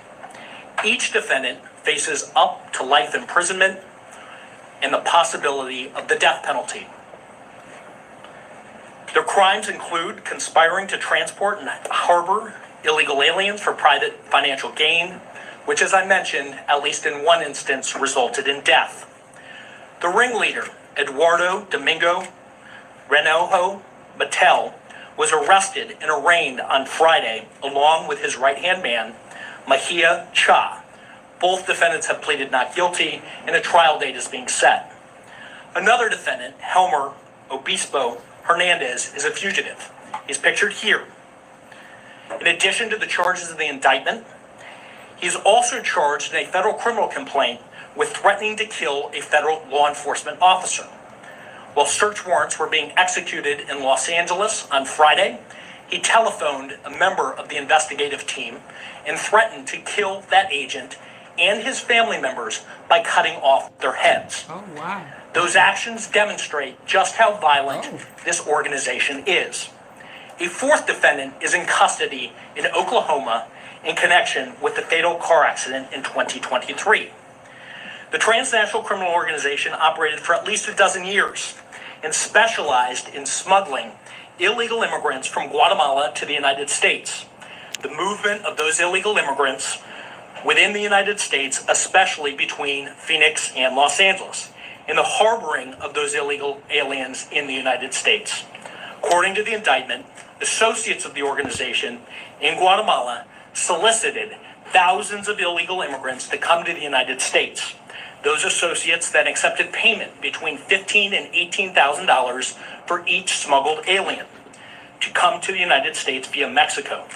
Each defendant faces up to life imprisonment and the possibility of the death penalty. Their crimes include conspiring to transport and harbor illegal aliens for private financial gain, which, as I mentioned, at least in one instance, resulted in death. The ringleader, Eduardo Domingo Renojo Mattel, was arrested and arraigned on Friday along with his right-hand man, Mahia Cha. Both defendants have pleaded not guilty, and a trial date is being set. Another defendant, Helmer Obispo Hernandez, is a fugitive. He's pictured here. In addition to the charges of the indictment, he's also charged in a federal criminal complaint with threatening to kill a federal law enforcement officer. While search warrants were being executed in Los Angeles on Friday, he telephoned a member of the investigative team and threatened to kill that agent and his family members by cutting off their heads. Oh, wow. Those actions demonstrate just how violent this organization is. A fourth defendant is in custody in Oklahoma in connection with the fatal car accident in 2023. The Transnational criminal organization operated for at least a dozen years and specialized in smuggling illegal immigrants from Guatemala to the United States. The movement of those illegal immigrants within the United States, especially between Phoenix and Los Angeles, and the harboring of those illegal aliens in the United States. According to the indictment, associates of the organization in Guatemala solicited thousands of illegal immigrants to come to the United States. Those associates then accepted payment between $15,000 and $18,000 for each smuggled alien to come to the United States via Mexico.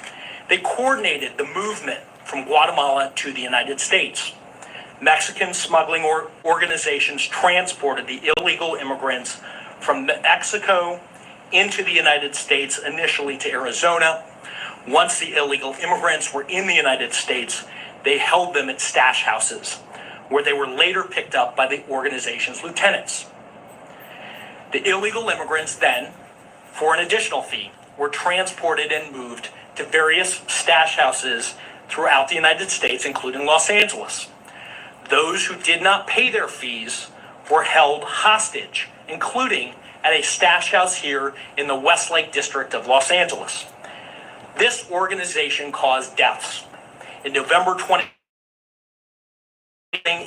They coordinated the movement from Guatemala to the United States. Mexican smuggling organizations transported the illegal immigrants from Mexico into the United States, initially to Arizona. Once the illegal immigrants were in the United States, they held them at stash houses, where they were later picked up by the organization's lieutenants. The illegal immigrants then, for an additional fee, were transported and moved to various stash houses throughout the United States, including Los Angeles. Those who did not pay their fees were held hostage, including at a stash house here in the Westlake district of Los Angeles. This organization caused deaths. In November 20,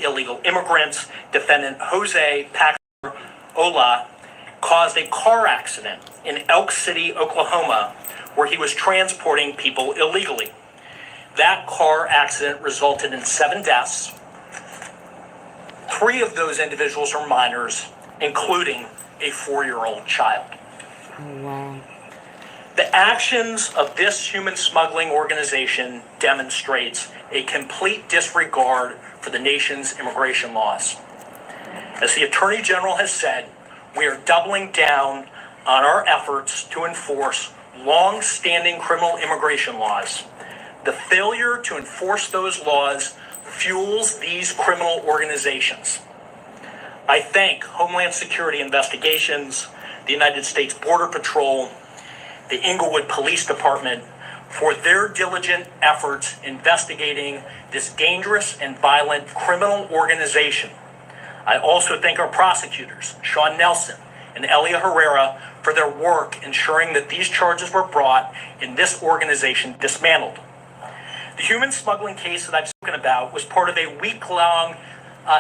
illegal immigrants, defendant Jose Paxer Ola caused a car accident in Elk City, Oklahoma, where he was transporting people illegally. That car accident resulted in 7 deaths. 3 of those individuals are minors, including a 4-year-old child. Oh, wow. The actions of this human smuggling organization demonstrates a complete disregard for the nation's immigration laws. As the Attorney General has said, we are doubling down on our efforts to enforce long-standing criminal immigration laws. The failure to enforce those laws fuels these criminal organizations. I thank Homeland Security Investigations, the United States Border Patrol, the Inglewood Police Department for their diligent efforts investigating this dangerous and violent criminal organization. I also thank our prosecutors, Sean Nelson and Elia Herrera, for their work ensuring that these charges were brought and this organization dismantled. The human smuggling case that I've spoken about was part of a week-long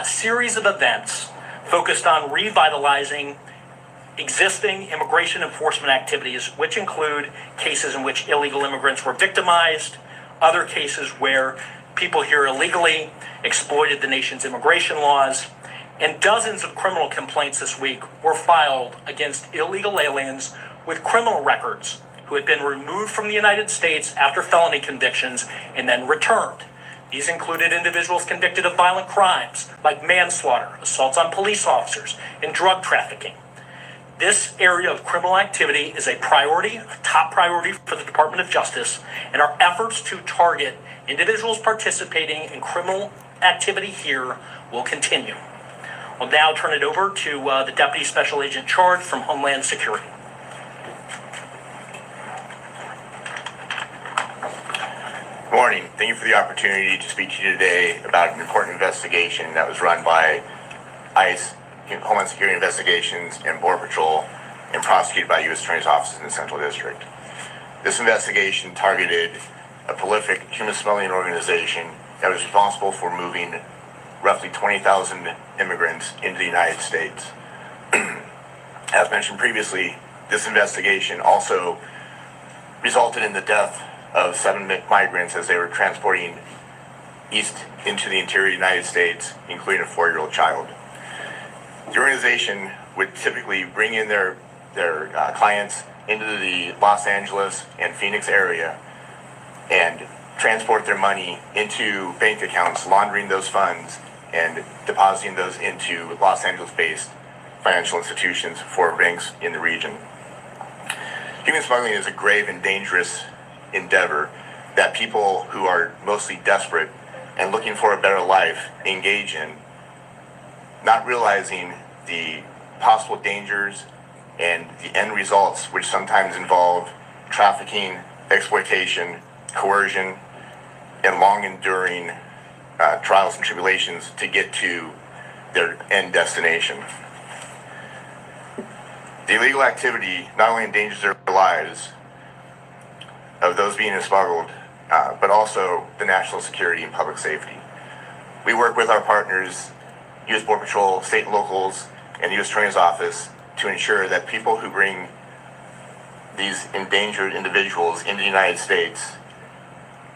series of events focused on revitalizing existing immigration enforcement activities, which include cases in which illegal immigrants were victimized, other cases where people here illegally exploited the nation's immigration laws, and dozens of criminal complaints this week were filed against illegal aliens with criminal records who had been removed from the United States after felony convictions and then returned. These included individuals convicted of violent crimes like manslaughter, assaults on police officers, and drug trafficking. This area of criminal activity is a priority, a top priority for the Department of Justice, and our efforts to target individuals participating in criminal activity here will continue. I'll now turn it over to the Deputy Special Agent Charged from Homeland Security. Good morning. Thank you for the opportunity to speak to you today about an important investigation that was run by ICE, Homeland Security Investigations, and Border Patrol and prosecuted by U.S. Attorney's Office in the Central District. This investigation targeted a prolific human smuggling organization that was responsible for moving roughly 20,000 immigrants into the United States. As mentioned previously, this investigation also resulted in the death of 7 migrants as they were transporting east into the interior United States, including a 4-year-old child. The organization would typically bring in their clients into the Los Angeles and Phoenix area and transport their money into bank accounts, laundering those funds and depositing those into Los Angeles-based financial institutions for banks in the region. Human smuggling is a grave and dangerous endeavor that people who are mostly desperate and looking for a better life engage in, not realizing the possible dangers and the end results, which sometimes involve trafficking, exploitation, coercion, and long-enduring trials and tribulations to get to their end destination. The illegal activity not only endangers their lives of those being smuggled, but also the national security and public safety. We work with our partners, U.S. Border Patrol, state and locals, and the U.S. Attorney's Office to ensure that people who bring these endangered individuals into the United States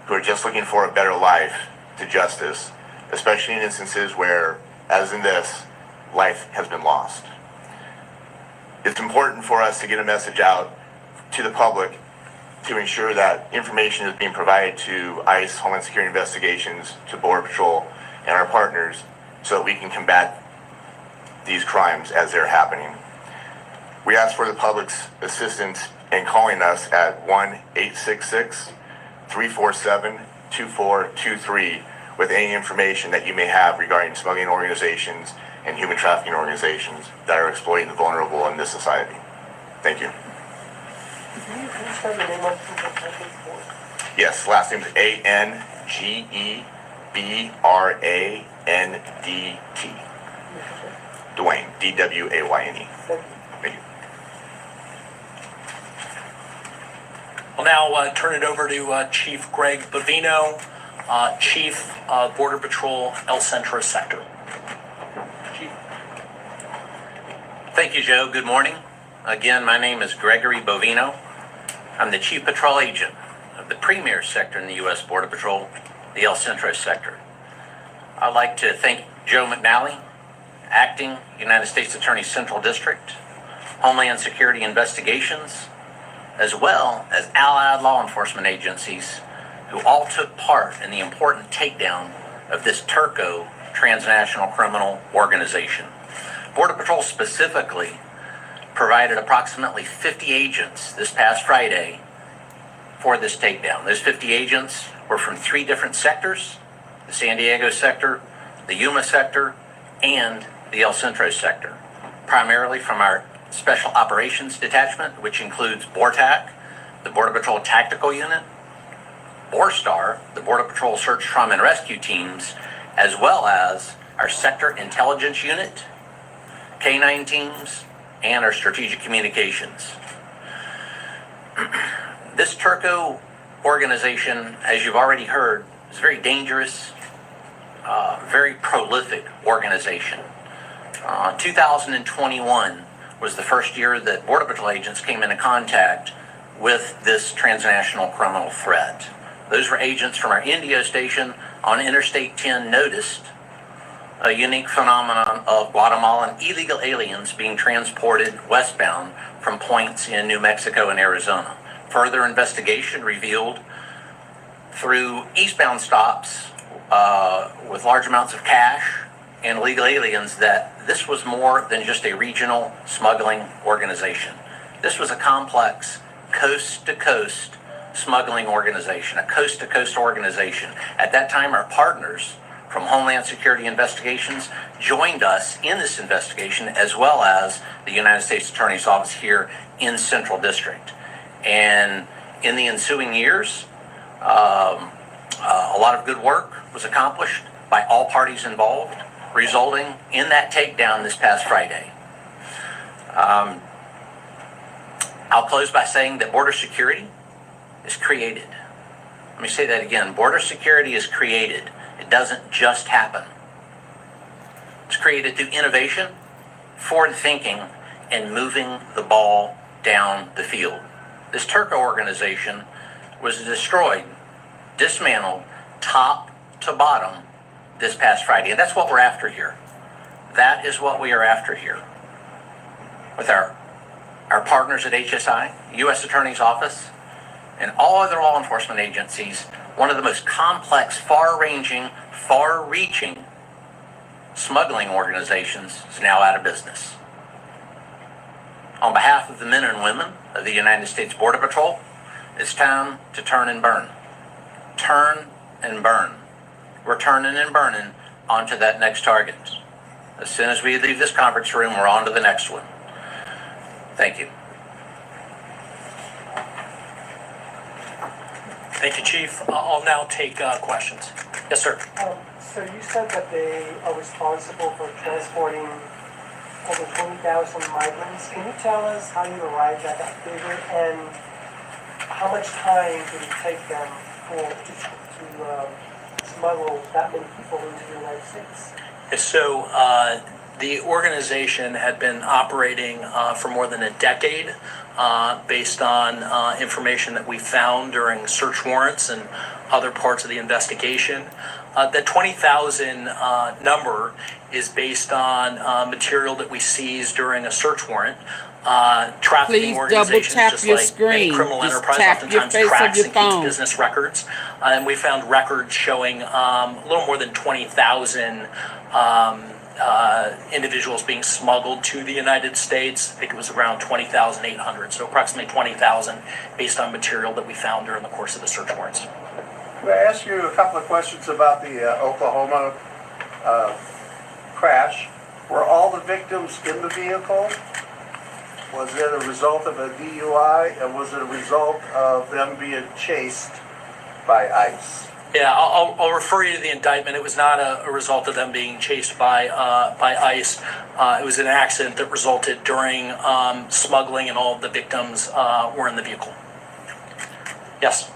who are just looking for a better life to justice, especially in instances where, as in this, life has been lost. It's important for us to get a message out to the public to ensure that information is being provided to ICE, Homeland Security Investigations, to Border Patrol, and our partners so that we can combat these crimes as they're happening. We ask for the public's assistance in calling us at 1-866-347-2423 with any information that you may have regarding smuggling organizations and human trafficking organizations that are exploiting the vulnerable in this society. Thank you. Yes, last name is ANGEBRANDT. Dwayne, D-W-A-Y-N-E. Thank you. I'll now turn it over to Chief Greg Bovino, Chief Border Patrol El Centro Sector. Chief. Thank you, Joe. Good morning. Again, my name is Gregory Bovino. I'm the Chief Patrol Agent of the Premier Sector in the U.S. Border Patrol, the El Centro Sector. I'd like to thank Joe McNally, Acting United States Attorney Central District, Homeland Security Investigations, as well as allied law enforcement agencies who all took part in the important takedown of this Turco transnational criminal organization. Border Patrol specifically provided approximately 50 agents this past Friday for this takedown. Those 50 agents were from 3 different sectors: the San Diego sector, the Yuma sector, and the El Centro sector, primarily from our Special Operations Detachment, which includes BORTAC, the Border Patrol Tactical Unit, BORSTAR, the Border Patrol Search, Trauma, and Rescue Teams, as well as our Sector Intelligence Unit, K-9 teams, and our Strategic Communications. This Turco organization, as you've already heard, is a very dangerous, very prolific organization. 2021 was the first year that Border Patrol agents came into contact with this transnational criminal threat. Those were agents from our Indio station on Interstate 10 noticed a unique phenomenon of Guatemalan illegal aliens being transported westbound from points in New Mexico and Arizona. Further investigation revealed through eastbound stops with large amounts of cash and illegal aliens that this was more than just a regional smuggling organization. This was a complex coast-to-coast smuggling organization, a coast-to-coast organization. At that time, our partners from Homeland Security Investigations joined us in this investigation, as well as the United States Attorney's Office here in Central District. And in the ensuing years, a lot of good work was accomplished by all parties involved, resulting in that takedown this past Friday. I'll close by saying that border security is created. Let me say that again. Border security is created. It doesn't just happen. It's created through innovation, forward thinking, and moving the ball down the field. This Turco organization was destroyed, dismantled, top to bottom this past Friday. And that's what we're after here. That is what we are after here. With our partners at HSI, U.S. Attorney's Office, and all other law enforcement agencies, one of the most complex, far-ranging, far-reaching smuggling organizations is now out of business. On behalf of the men and women of the United States Border Patrol, it's time to turn and burn. Turn and burn. We're turning and burning onto that next target. As soon as we leave this conference room, we're on to the next one. Thank you. Thank you, Chief. I'll now take questions. Yes, sir. So you said that they are responsible for transporting over 20,000 migrants. Can you tell us how you arrived at that figure and how much time did it take them to smuggle that many people into the United States? So the organization had been operating for more than a decade based on information that we found during search warrants and other parts of the investigation. The 20,000 number is based on material that we seized during a search warrant. Trafficking Please organizations, double tap just your like screen. any criminal Just enterprise, tap your oftentimes face tracks of your and keeps phone. business records. And we found records showing a little more than 20,000 individuals being smuggled to the United States. I think it was around 20,800, so approximately 20,000 based on material that we found during the course of the search warrants. Can I ask you a couple of questions about the Oklahoma crash? Were all the victims in the vehicle? Was it a result of a DUI, and was it a result of them being chased by ICE? Yeah, I'll refer you to the indictment. It was not a result of them being chased by ICE. It was an accident that resulted during smuggling, and all of the victims were in the vehicle. Yes?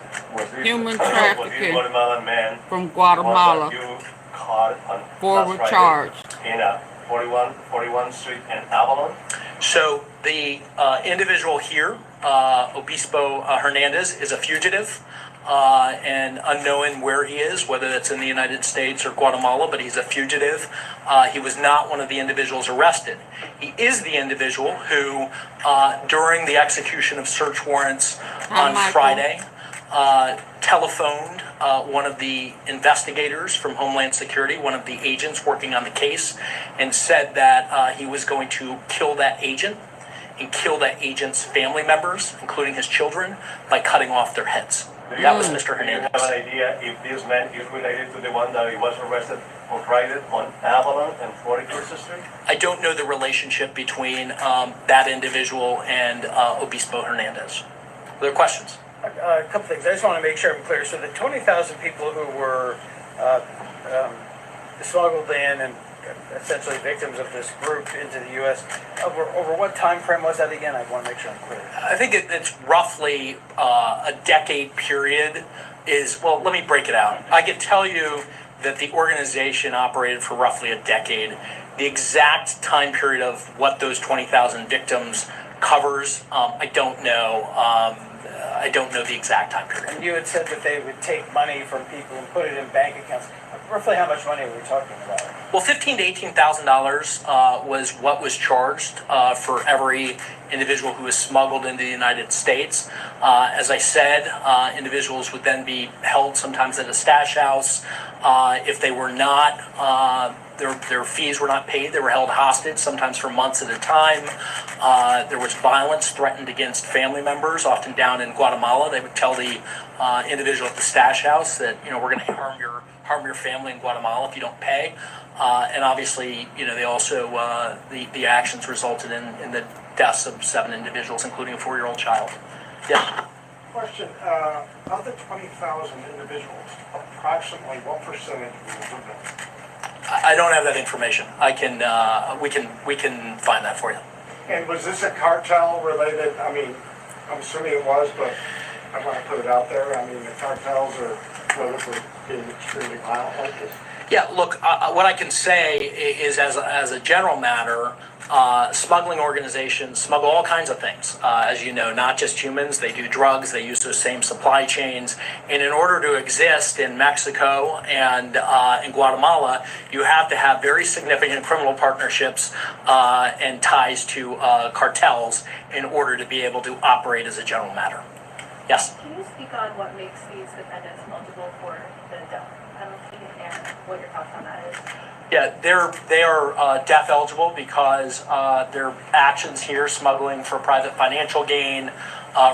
Human trafficking Guatemalan man from Guatemala. you caught on Forward last charge. Friday in 41 Street in Avalon. So the individual here, Obispo Hernandez, is a fugitive and unknown where he is, whether that's in the United States or Guatemala, but he's a fugitive. He was not one of the individuals arrested. He is the individual who, during the execution of search warrants on Friday, telephoned one of the investigators from Homeland Security, one of the agents working on the case, and said that he was going to kill that agent and kill that agent's family members, including his children, by cutting off their heads. That was Mr. Hernandez. Do you have an idea if this man is related to the one that he was arrested on Friday on Avalon and 41st Street? I don't know the relationship between that individual and Obispo Hernandez. Other questions? A couple things. I just want to make sure I'm clear. So the 20,000 people who were smuggled in and essentially victims of this group into the U.S., over what time frame was that again? I want to make sure I'm clear. I think it's roughly a decade period. Well, let me break it out. I can tell you that the organization operated for roughly a decade. The exact time period of what those 20,000 victims covers, I don't know. I don't know the exact time period. And you had said that they would take money from people and put it in bank accounts. Roughly how much money are we talking about? Well, $15,000 to $18,000 was what was charged for every individual who was smuggled into the United States. As I said, individuals would then be held sometimes at a stash house. If they were not, their fees were not paid, they were held hostage, sometimes for months at a time. There was violence threatened against family members, often down in Guatemala. They would tell the individual at the stash house that, we're going to harm your family in Guatemala if you don't pay. And obviously, they also, the actions resulted in the deaths of 7 individuals, including a 4-year-old child. Yeah. Question, of the 20,000 individuals, approximately what percentage were women? I don't have that information. We can find that for you. And was this a cartel related, I'm assuming it was, but I want to put it out there. I mean, the cartels are politically being extremely violent like this. Yeah, look, what I can say is, as a general matter, smuggling organizations smuggle all kinds of things, as you know, not just humans. They do drugs, they use those same supply chains. And in order to exist in Mexico and in Guatemala, you have to have very significant criminal partnerships and ties to cartels in order to be able to operate as a general matter. Yes? Can you speak on what makes these defendants eligible for the death penalty and what your thoughts on that is? Yeah, they are death eligible because their actions here, smuggling for private financial gain,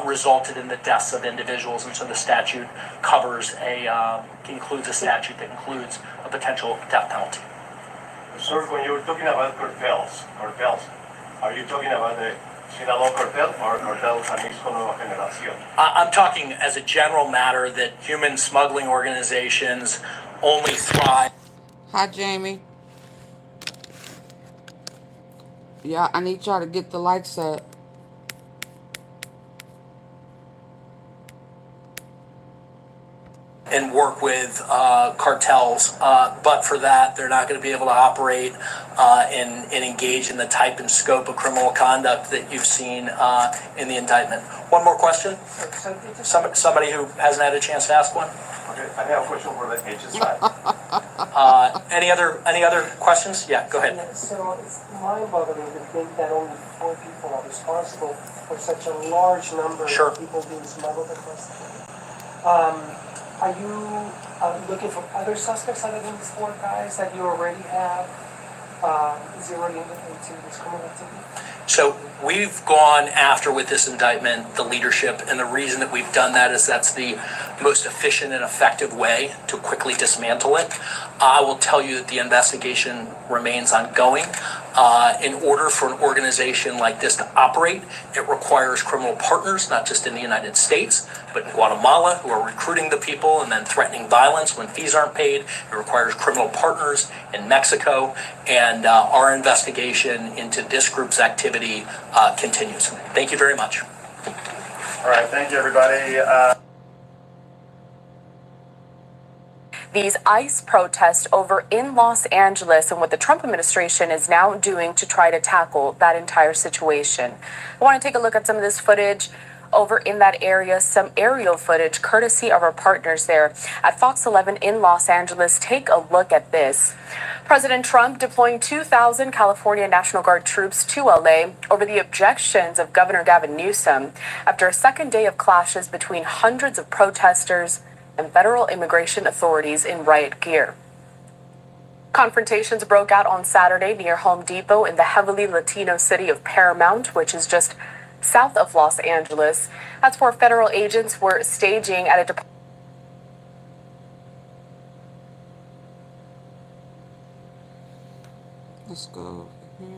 resulted in the deaths of individuals, and so the statute includes a statute that includes a potential death penalty. Sir, when you're talking about cartels, are you talking about the Sinaloa cartel or cartel Jalisco Nueva Generación? I'm talking as a general matter that human smuggling organizations only thrive. Hi, Jamie. Yeah, I need y'all to get the lights up. And work with cartels, but for that, they're not going to be able to operate and engage in the type and scope of criminal conduct that you've seen in the indictment. One more question? Somebody who hasn't had a chance to ask one? Okay, I have a question for the H's side. Any other questions? Yeah, go ahead. So it's mind-boggling to think that only 4 people are responsible for such a large number of people being smuggled across the border. Are you looking for other suspects other than these 4 guys that you already have zeroed into this criminal activity? So we've gone after, with this indictment, the leadership, and the reason that we've done that is that's the most efficient and effective way to quickly dismantle it. I will tell you that the investigation remains ongoing. In order for an organization like this to operate, it requires criminal partners, not just in the United States, but in Guatemala, who are recruiting the people and then threatening violence when fees aren't paid. It requires criminal partners in Mexico, and our investigation into this group's activity continues. Thank you very much. All right, thank you, everybody. These ICE protests over in Los Angeles and what the Trump administration is now doing to try to tackle that entire situation. I want to take a look at some of this footage over in that area, some aerial footage courtesy of our partners there at Fox 11 in Los Angeles. Take a look at this. President Trump deploying 2,000 California National Guard troops to LA over the objections of Governor Gavin Newsom after a second day of clashes between hundreds of protesters and federal immigration authorities in riot gear. Confrontations broke out on Saturday near Home Depot in the heavily Latino city of Paramount, which is just south of Los Angeles. That's where federal agents were staging at a Let's go here.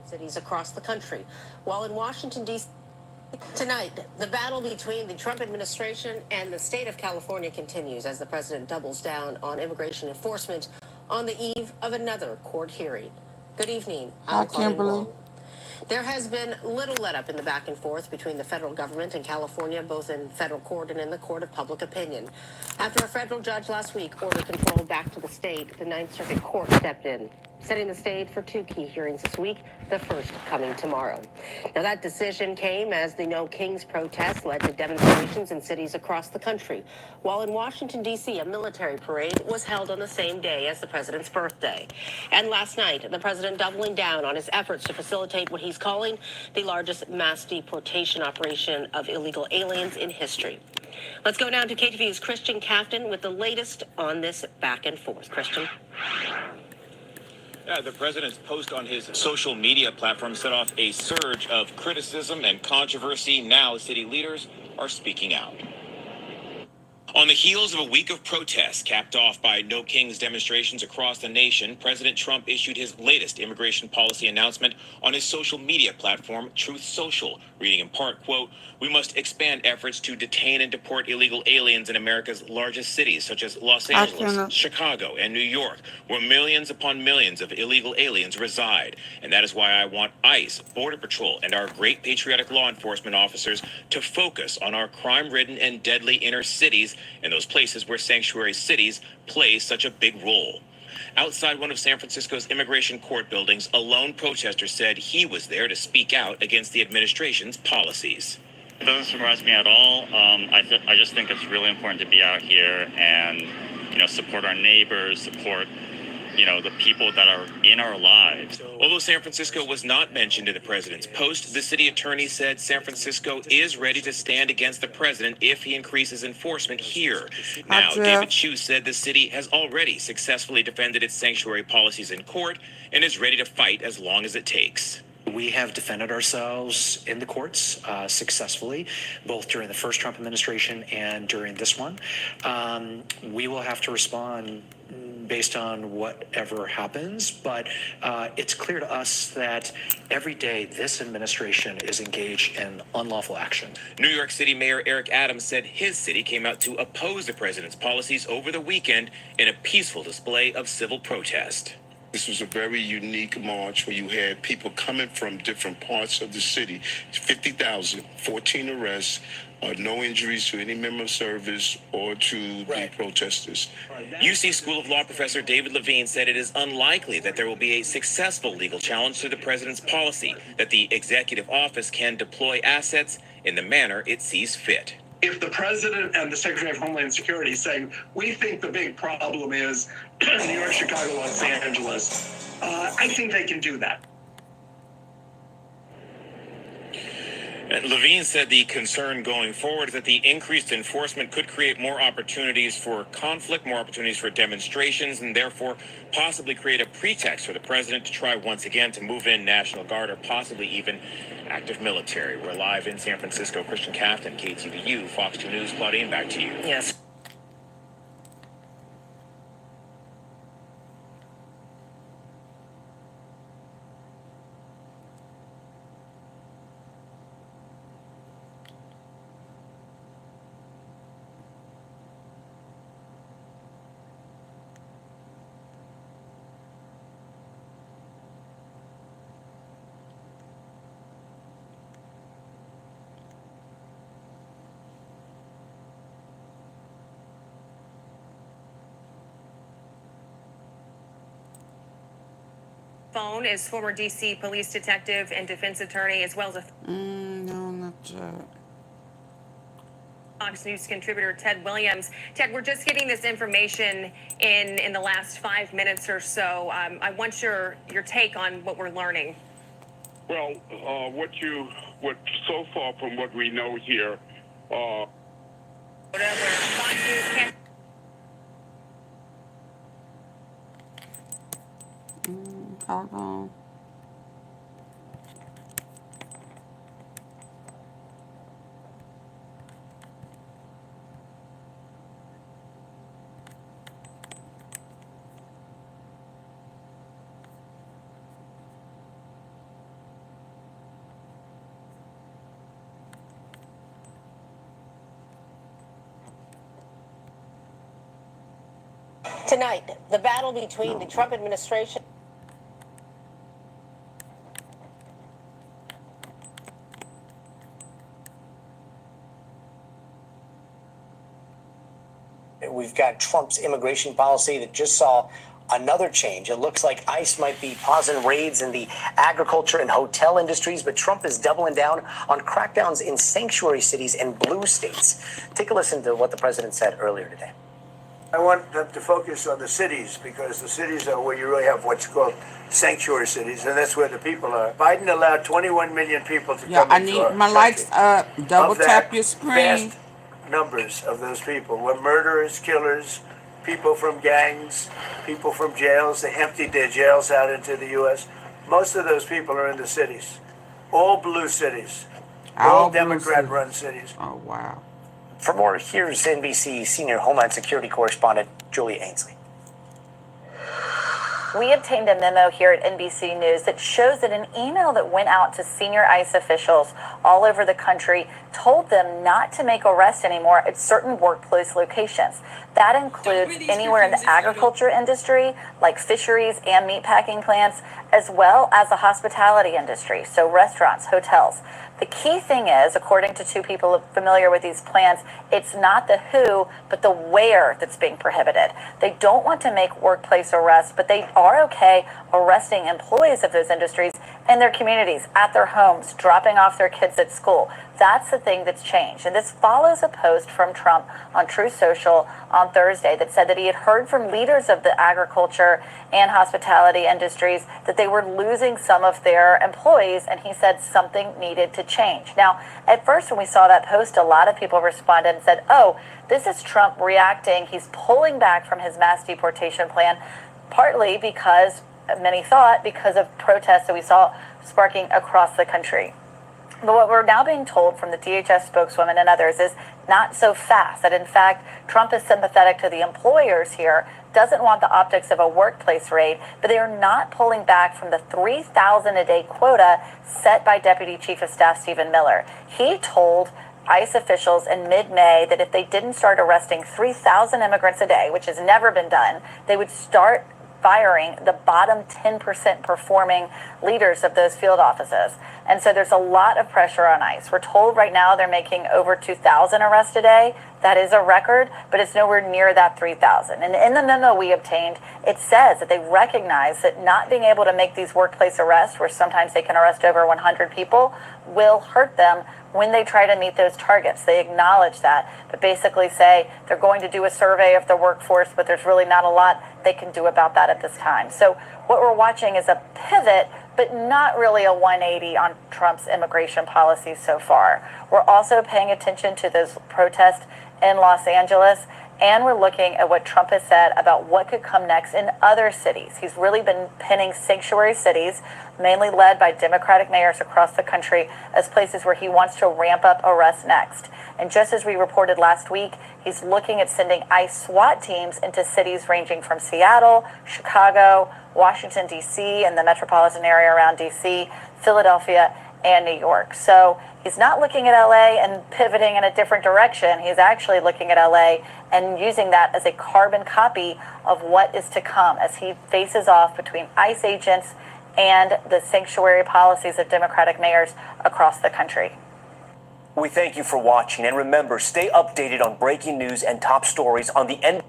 Cities across the country. While in Washington, D.C. tonight, the battle between the Trump administration and the state of California continues as the president doubles down on immigration enforcement on the eve of another court hearing. Good evening. Hi, Kimberly. There has been little let-up in the back and forth between the federal government and California, both in federal court and in the court of public opinion. After a federal judge last week ordered control back to the state, the Ninth Circuit Court stepped in, setting the stage for 2 key hearings this week, the first coming tomorrow. Now, that decision came as the No Kings protests led to demonstrations in cities across the country, while in Washington, D.C., a military parade was held on the same day as the president's birthday. And last night, the president doubling down on his efforts to facilitate what he's calling the largest mass deportation operation of illegal aliens in history. Let's go now to KTV's Christian Captain with the latest on this back and forth. Christian. The president's post on his social media platform set off a surge of criticism and controversy. Now city leaders are speaking out. On the heels of a week of protests capped off by No Kings demonstrations across the nation, President Trump issued his latest immigration policy announcement on his social media platform, Truth Social, reading in part, quote, "We must expand efforts to detain and deport illegal aliens in America's largest cities, such as Los Angeles, Chicago, and New York, where millions upon millions of illegal aliens reside. And that is why I want ICE, Border Patrol, and our great patriotic law enforcement officers to focus on our crime-ridden and deadly inner cities and those places where sanctuary cities play such a big role." Outside one of San Francisco's immigration court buildings, a lone protester said he was there to speak out against the administration's policies. It doesn't surprise me at all. I just think it's really important to be out here and, support our neighbors, support, the people that are in our lives. Although San Francisco was not mentioned in the president's post, the city attorney said San Francisco is ready to stand against the president if he increases enforcement here. Now, David Chu said the city has already successfully defended its sanctuary policies in court and is ready to fight as long as it takes. We have defended ourselves in the courts successfully, both during the first Trump administration and during this one. We will have to respond based on whatever happens, but it's clear to us that every day this administration is engaged in unlawful action. New York City Mayor Eric Adams said his city came out to oppose the president's policies over the weekend in a peaceful display of civil protest. This was a very unique march where you had people coming from different parts of the city. 50,000, 14 arrests, no injuries to any member of service or to the protesters. UC School of Law professor David Levine said it is unlikely that there will be a successful legal challenge to the president's policy, that the executive office can deploy assets in the manner it sees fit. If the president and the Secretary of Homeland Security say, we think the big problem is New York, Chicago, Los Angeles, I think they can do that. Levine said the concern going forward is that the increased enforcement could create more opportunities for conflict, more opportunities for demonstrations, and therefore possibly create a pretext for the president to try once again to move in National Guard or possibly even active military. We're live in San Francisco. Christian Captain, KTVU, Fox 2 News. Claudine, back to you. Yes. Phone is former D.C. police detective and defense attorney, as well as a No, not yet. Fox News contributor Ted Williams. Ted, we're just getting this information in the last 5 minutes or so. I want your take on what we're learning. Well, what so far from what we know here, Fox News can't Hold on. Tonight, the battle between the Trump administration We've got Trump's immigration policy that just saw another change. It looks like ICE might be pausing raids in the agriculture and hotel industries, but Trump is doubling down on crackdowns in sanctuary cities and blue states. Take a listen to what the president said earlier today. I want them to focus on the cities because the cities are where you really have what's called sanctuary cities, and that's where the people are. Biden allowed 21 million people to come I into need our my country. lights up. Double Of that, tap your screen. vast numbers of those people were murderers, killers, people from gangs, people from jails. They emptied their jails out into the U.S. Most of those people are in the cities, all blue cities, all Democrat-run cities. Oh, wow. For more, here's NBC senior Homeland Security correspondent Julia Ainsley. We obtained a memo here at NBC News that shows that an email that went out to senior ICE officials all over the country told them not to make arrests anymore at certain workplace locations. That includes anywhere in the agriculture industry, like fisheries and meatpacking plants, as well as the hospitality industry, so restaurants, hotels. The key thing is, according to two people familiar with these plans, it's not the who, but the where that's being prohibited. They don't want to make workplace arrests, but they are okay arresting employees of those industries in their communities, at their homes, dropping off their kids at school. That's the thing that's changed. And this follows a post from Trump on Truth Social on Thursday that said that he had heard from leaders of the agriculture and hospitality industries that they were losing some of their employees, and he said something needed to change. Now, at first when we saw that post, a lot of people responded and said, oh, this is Trump reacting. He's pulling back from his mass deportation plan, partly because, many thought, because of protests that we saw sparking across the country. But what we're now being told from the DHS spokeswoman and others is not so fast, that in fact, Trump is sympathetic to the employers here, doesn't want the optics of a workplace raid, but they are not pulling back from the 3,000 a day quota set by Deputy Chief of Staff Stephen Miller. He told ICE officials in mid-May that if they didn't start arresting 3,000 immigrants a day, which has never been done, they would start firing the bottom 10% performing leaders of those field offices. And so there's a lot of pressure on ICE. We're told right now they're making over 2,000 arrests a day. That is a record, but it's nowhere near that 3,000. And in the memo we obtained, it says that they recognize that not being able to make these workplace arrests, where sometimes they can arrest over 100 people, will hurt them when they try to meet those targets. They acknowledge that, but basically say they're going to do a survey of the workforce, but there's really not a lot they can do about that at this time. So what we're watching is a pivot, but not really a 180 on Trump's immigration policies so far. We're also paying attention to those protests in Los Angeles, and we're looking at what Trump has said about what could come next in other cities. He's really been pinning sanctuary cities, mainly led by Democratic mayors across the country, as places where he wants to ramp up arrests next. And just as we reported last week, he's looking at sending ICE SWAT teams into cities ranging from Seattle, Chicago, Washington, D.C., and the metropolitan area around D.C., Philadelphia, and New York. So he's not looking at L.A. and pivoting in a different direction. He's actually looking at L.A. and using that as a carbon copy of what is to come as he faces off between ICE agents and the sanctuary policies of Democratic mayors across the country. We thank you for watching, and remember, stay updated on breaking news and top stories on the end.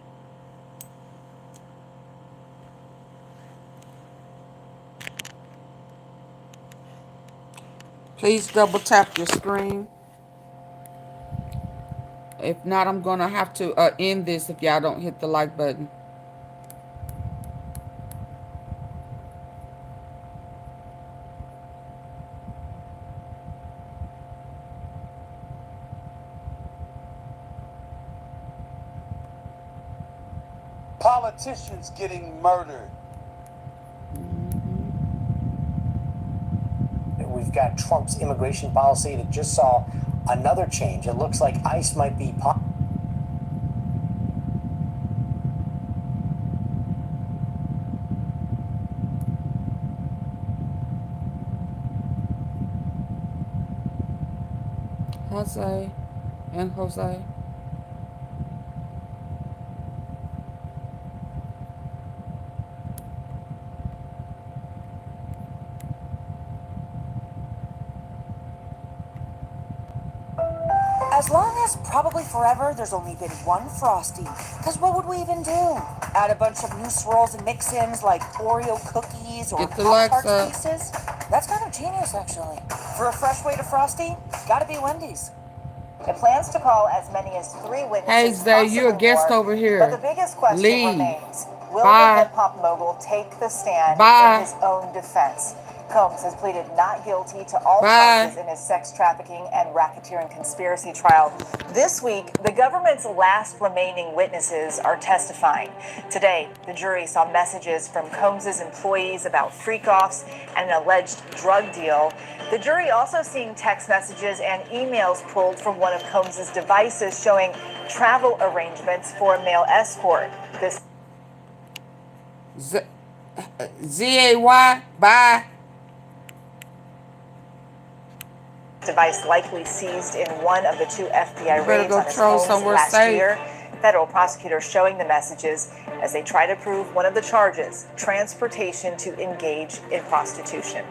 Please double tap your screen. If not, I'm gonna have to end this if y'all don't hit the like button. Politicians getting murdered. We've got Trump's immigration policy that just saw another change. It looks like ICE might be Jose and Jose. As long as probably forever, there's only been one Frosty. Because what would we even do? Add a bunch of new swirls and mix-ins like Oreo cookies or Pop-Tart pieces? That's kind of genius, actually. For a fresh way to Frosty, gotta be Wendy's. It plans to call as many as 3 witnesses. Hey, Zay, you're a guest over here. But the biggest question remains, will Bye. the hip-hop mogul take the stand Bye. in his own defense? Combs has pleaded not guilty to all charges in his sex trafficking and racketeering conspiracy trial. This week, the government's last remaining witnesses are testifying. Today, the jury saw messages from Combs's employees about freak-offs and an alleged drug deal. The jury also seeing text messages and emails pulled from one of Combs's devices showing travel arrangements for a male escort. This Z-A-Y, bye. Device likely seized in one of the two FBI raids on his troll homes somewhere last safe. year. Federal prosecutors showing the messages as they try to prove one of the charges, transportation to engage in prostitution.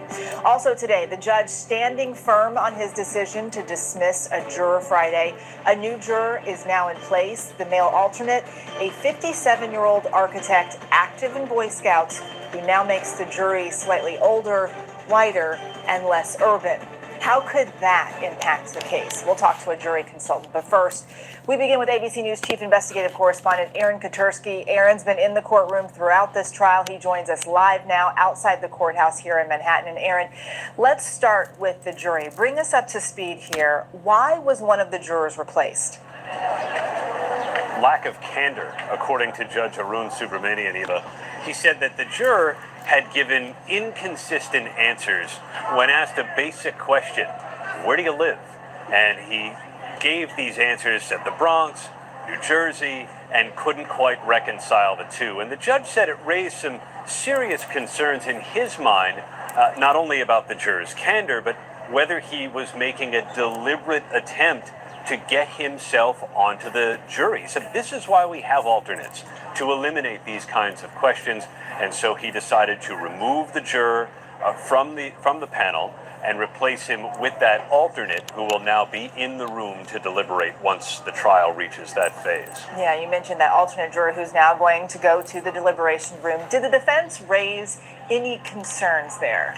Also today, the judge standing firm on his decision to dismiss a juror Friday. A new juror is now in place, the male alternate, a 57-year-old architect active in Boy Scouts who now makes the jury slightly older, whiter, and less urban. How could that impact the case? We'll talk to a jury consultant. But first, we begin with ABC News Chief Investigative Correspondent Aaron Katersky. Aaron's been in the courtroom throughout this trial. He joins us live now outside the courthouse here in Manhattan. And Aaron, let's start with the jury. Bring us up to speed here. Why was one of the jurors replaced? Lack of candor, according to Judge Arun Subramanian, Eva. He said that the juror had given inconsistent answers when asked a basic question, where do you live? And he gave these answers at the Bronx, New Jersey, and couldn't quite reconcile the two. And the judge said it raised some serious concerns in his mind, not only about the juror's candor, but whether he was making a deliberate attempt to get himself onto the jury. So this is why we have alternates, to eliminate these kinds of questions. And so he decided to remove the juror from the panel and replace him with that alternate who will now be in the room to deliberate once the trial reaches that phase. Yeah, you mentioned that alternate juror who's now going to go to the deliberation room. Did the defense raise any concerns there?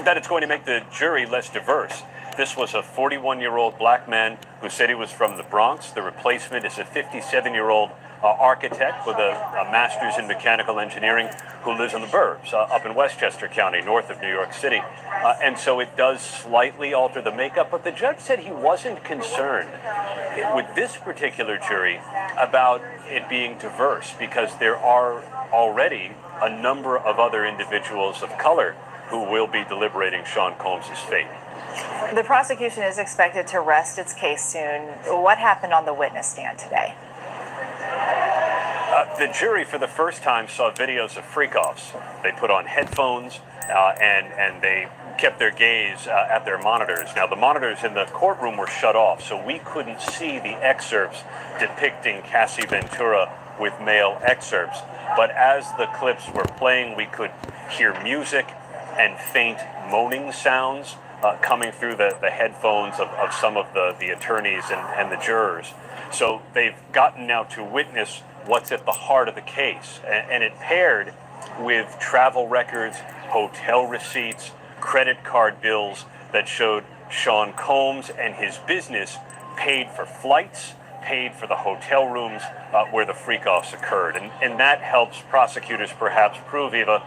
That it's going to make the jury less diverse. This was a 41-year-old black man who said he was from the Bronx. The replacement is a 57-year-old architect with a master's in mechanical engineering who lives in the burbs up in Westchester County, north of New York City. And so it does slightly alter the makeup, but the judge said he wasn't concerned with this particular jury about it being diverse because there are already a number of other individuals of color who will be deliberating Sean Combs' fate. The prosecution is expected to rest its case soon. What happened on the witness stand today? The jury, for the first time, saw videos of freak-offs. They put on headphones and they kept their gaze at their monitors. Now, the monitors in the courtroom were shut off, so we couldn't see the excerpts depicting Cassie Ventura with male excerpts. But as the clips were playing, we could hear music and faint moaning sounds coming through the headphones of some of the attorneys and the jurors. So they've gotten now to witness what's at the heart of the case. And it paired with travel records, hotel receipts, credit card bills that showed Sean Combs and his business paid for flights, paid for the hotel rooms where the freak-offs occurred. And that helps prosecutors perhaps prove, Eva,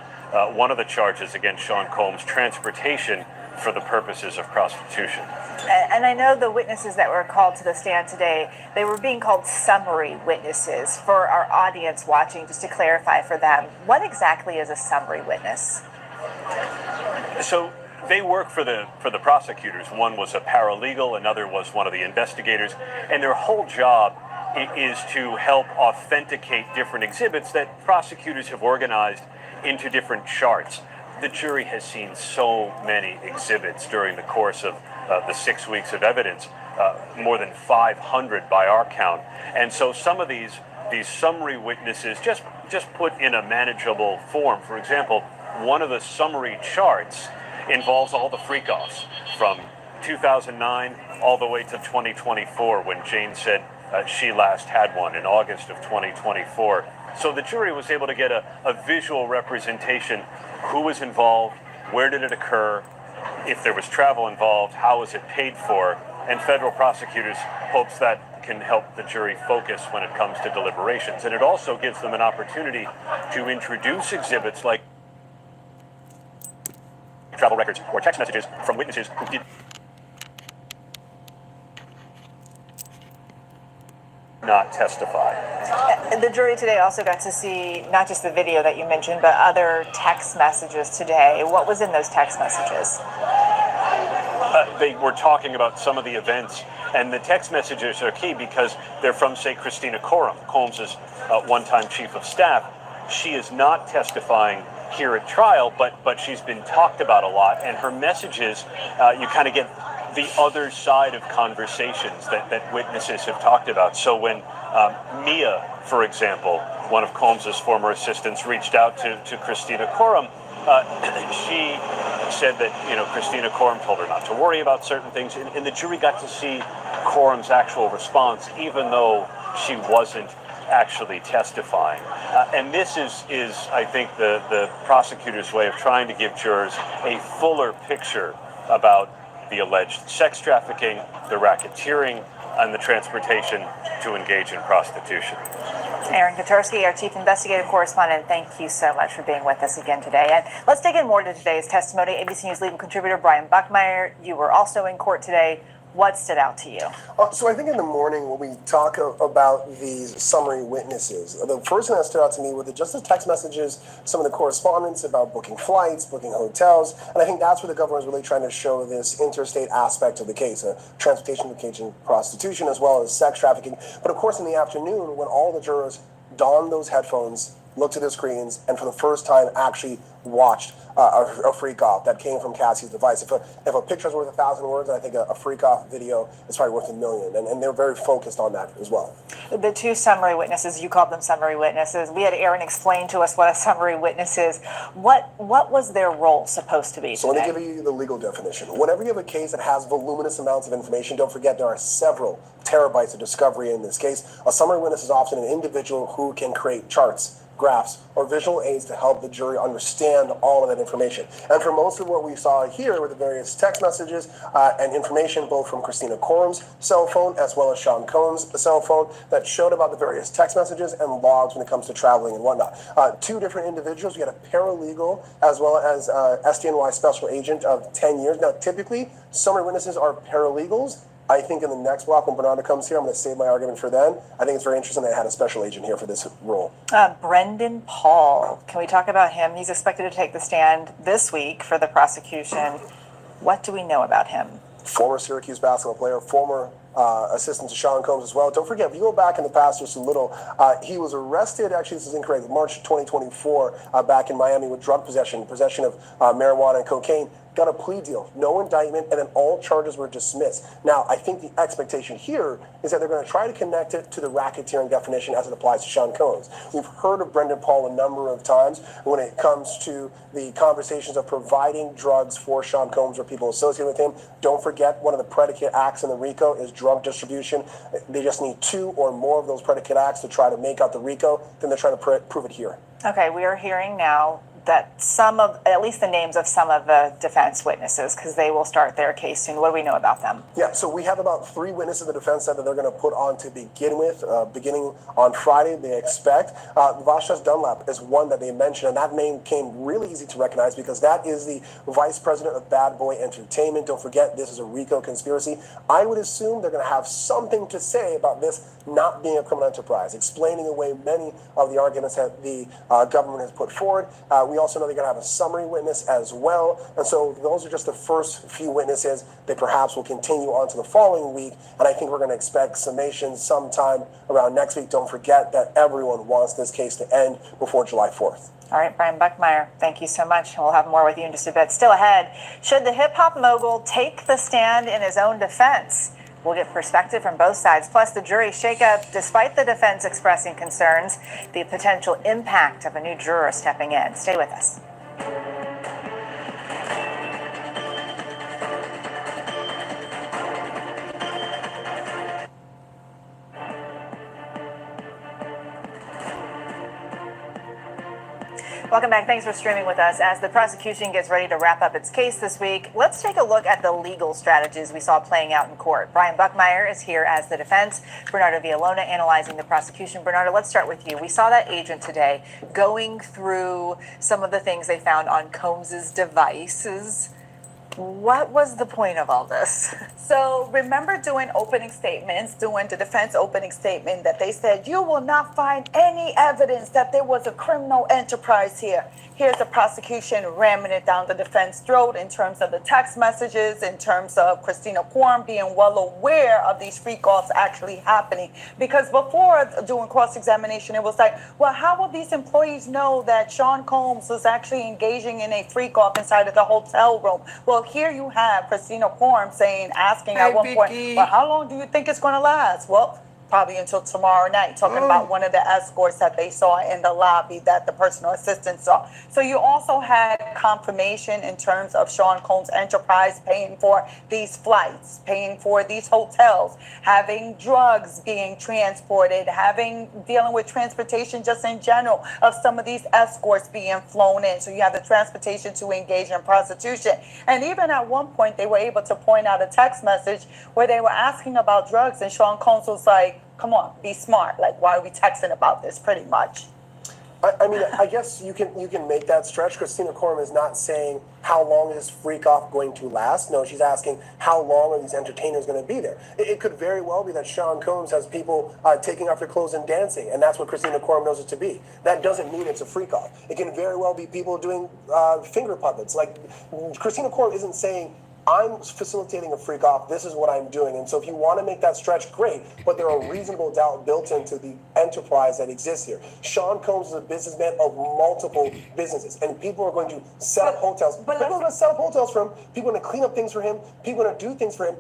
one of the charges against Sean Combs, transportation for the purposes of prostitution. And I know the witnesses that were called to the stand today, they were being called summary witnesses. For our audience watching, just to clarify for them, what exactly is a summary witness? So they work for the prosecutors. One was a paralegal, another was one of the investigators, and their whole job is to help authenticate different exhibits that prosecutors have organized into different charts. The jury has seen so many exhibits during the course of the 6 weeks of evidence, more than 500 by our count. And so some of these summary witnesses just put in a manageable form. For example, one of the summary charts involves all the freak-offs from 2009 all the way to 2024 when Jane said she last had one in August of 2024. So the jury was able to get a visual representation. Who was involved? Where did it occur? If there was travel involved, how was it paid for? And federal prosecutors hopes that can help the jury focus when it comes to deliberations. And it also gives them an opportunity to introduce exhibits like travel records or text messages from witnesses who did not testify. The jury today also got to see not just the video that you mentioned, but other text messages today. What was in those text messages? They were talking about some of the events, and the text messages are key because they're from, say, Christina Coram, Combs's one-time chief of staff. She is not testifying here at trial, but she's been talked about a lot, and her messages, you kind of get the other side of conversations that witnesses have talked about. So when Mia, for example, one of Combs's former assistants, reached out to Christina Coram, she said that, Christina Coram told her not to worry about certain things, and the jury got to see Coram's actual response, even though she wasn't actually testifying. And this is, I think, the prosecutor's way of trying to give jurors a fuller picture about the alleged sex trafficking, the racketeering, and the transportation to engage in prostitution. Aaron Kotarski, our chief investigative correspondent, thank you so much for being with us again today. And let's dig in more to today's testimony. ABC News legal contributor Brian Buckmeyer, you were also in court today. What stood out to you? So I think in the morning when we talk about these summary witnesses, the first thing that stood out to me were just the text messages, some of the correspondence about booking flights, booking hotels, and I think that's where the government is really trying to show this interstate aspect of the case, transportation, engaging prostitution, as well as sex trafficking. But of course in the afternoon, when all the jurors donned those headphones, looked at the screens, and for the first time actually watched a freak-off that came from Cassie's device. If a picture's worth 1,000 words, I think a freak-off video is probably worth 1,000,000, and they're very focused on that as well. The two summary witnesses, you called them summary witnesses. We had Aaron explain to us what a summary witness is. What was their role supposed to be So today? let me give you the legal definition. Whenever you have a case that has voluminous amounts of information, don't forget there are several terabytes of discovery in this case. A summary witness is often an individual who can create charts, graphs, or visual aids to help the jury understand all of that information. And for most of what we saw here were the various text messages and information both from Christina Coram's cell phone as well as Sean Combs' cell phone that showed about the various text messages and logs when it comes to traveling and whatnot. Two different individuals. We had a paralegal as well as SDNY special agent of 10 years. Now, typically, summary witnesses are paralegals. I think in the next block when Bernardo comes here, I'm going to save my argument for then. I think it's very interesting that I had a special agent here for this role. Brendan Paul, can we talk about him? He's expected to take the stand this week for the prosecution. What do we know about him? Former Syracuse basketball player, former assistant to Sean Combs as well. Don't forget, if you go back in the past just a little, he was arrested, actually this is incorrect, March 2024, back in Miami with drug possession of marijuana and cocaine. Got a plea deal, no indictment, and then all charges were dismissed. Now, I think the expectation here is that they're going to try to connect it to the racketeering definition as it applies to Sean Combs. We've heard of Brendan Paul a number of times when it comes to the conversations of providing drugs for Sean Combs or people associated with him. Don't forget, one of the predicate acts in the RICO is drug distribution. They just need 2 or more of those predicate acts to try to make out the RICO. Then they're trying to prove it here. Okay, we are hearing now that at least the names of some of the defense witnesses, because they will start their case soon. What do we know about them? Yeah, so we have about 3 witnesses in the defense that they're going to put on to begin with, beginning on Friday, they expect. Vashtas Dunlap is one that they mentioned, and that name came really easy to recognize because that is the vice president of Bad Boy Entertainment. Don't forget, this is a RICO conspiracy. I would assume they're going to have something to say about this not being a criminal enterprise, explaining away many of the arguments that the government has put forward. We also know they're going to have a summary witness as well. And so those are just the first few witnesses. They perhaps will continue on to the following week. And I think we're going to expect summations sometime around next week. Don't forget that everyone wants this case to end before July 4th. All right, Brian Buckmeyer, thank you so much. We'll have more with you in just a bit. Still ahead, should the hip-hop mogul take the stand in his own defense? We'll get perspective from both sides. Plus, the jury shakeup, despite the defense expressing concerns, the potential impact of a new juror stepping in. Stay with us. Welcome back. Thanks for streaming with us. As the prosecution gets ready to wrap up its case this week, let's take a look at the legal strategies we saw playing out in court. Brian Buckmeyer is here as the defense. Bernardo Villalona analyzing the prosecution. Bernardo, let's start with you. We saw that agent today going through some of the things they found on Combs's devices. What was the point of all this? So remember doing the defense opening statement that they said, you will not find any evidence that there was a criminal enterprise here. Here's the prosecution ramming it down the defense throat in terms of the text messages, in terms of Christina Quorum being well aware of these freak-offs actually happening. Because before doing cross-examination, it was like, well, how will these employees know that Sean Combs was actually engaging in a freak-off inside of the hotel room? Well, here you have Christina Quorum asking at one point, well, how long do you think it's going to last? Well, probably until tomorrow night, talking about one of the escorts that they saw in the lobby that the personal assistant saw. So you also had confirmation in terms of Sean Combs' enterprise paying for these flights, paying for these hotels, having drugs being transported, dealing with transportation just in general of some of these escorts being flown in. So you have the transportation to engage in prostitution. And even at one point, they were able to point out a text message where they were asking about drugs, and Sean Combs was like, come on, be smart. Like, why are we texting about this, pretty much? I mean, I guess you can make that stretch. Christina Quorum is not saying how long is this freak-off going to last. No, she's asking how long are these entertainers going to be there. It could very well be that Sean Combs has people taking off their clothes and dancing, and that's what Christina Quorum knows it to be. That doesn't mean it's a freak-off. It can very well be people doing finger puppets. Like, Christina Quorum isn't saying, I'm facilitating a freak off, this is what I'm doing. And so if you want to make that stretch, great, but there are reasonable doubt built into the enterprise that exists here. Sean Combs is a businessman of multiple businesses, and people are going to set up hotels. People are going to set up hotels for him, people are going to clean up things for him, people are going to do things for him.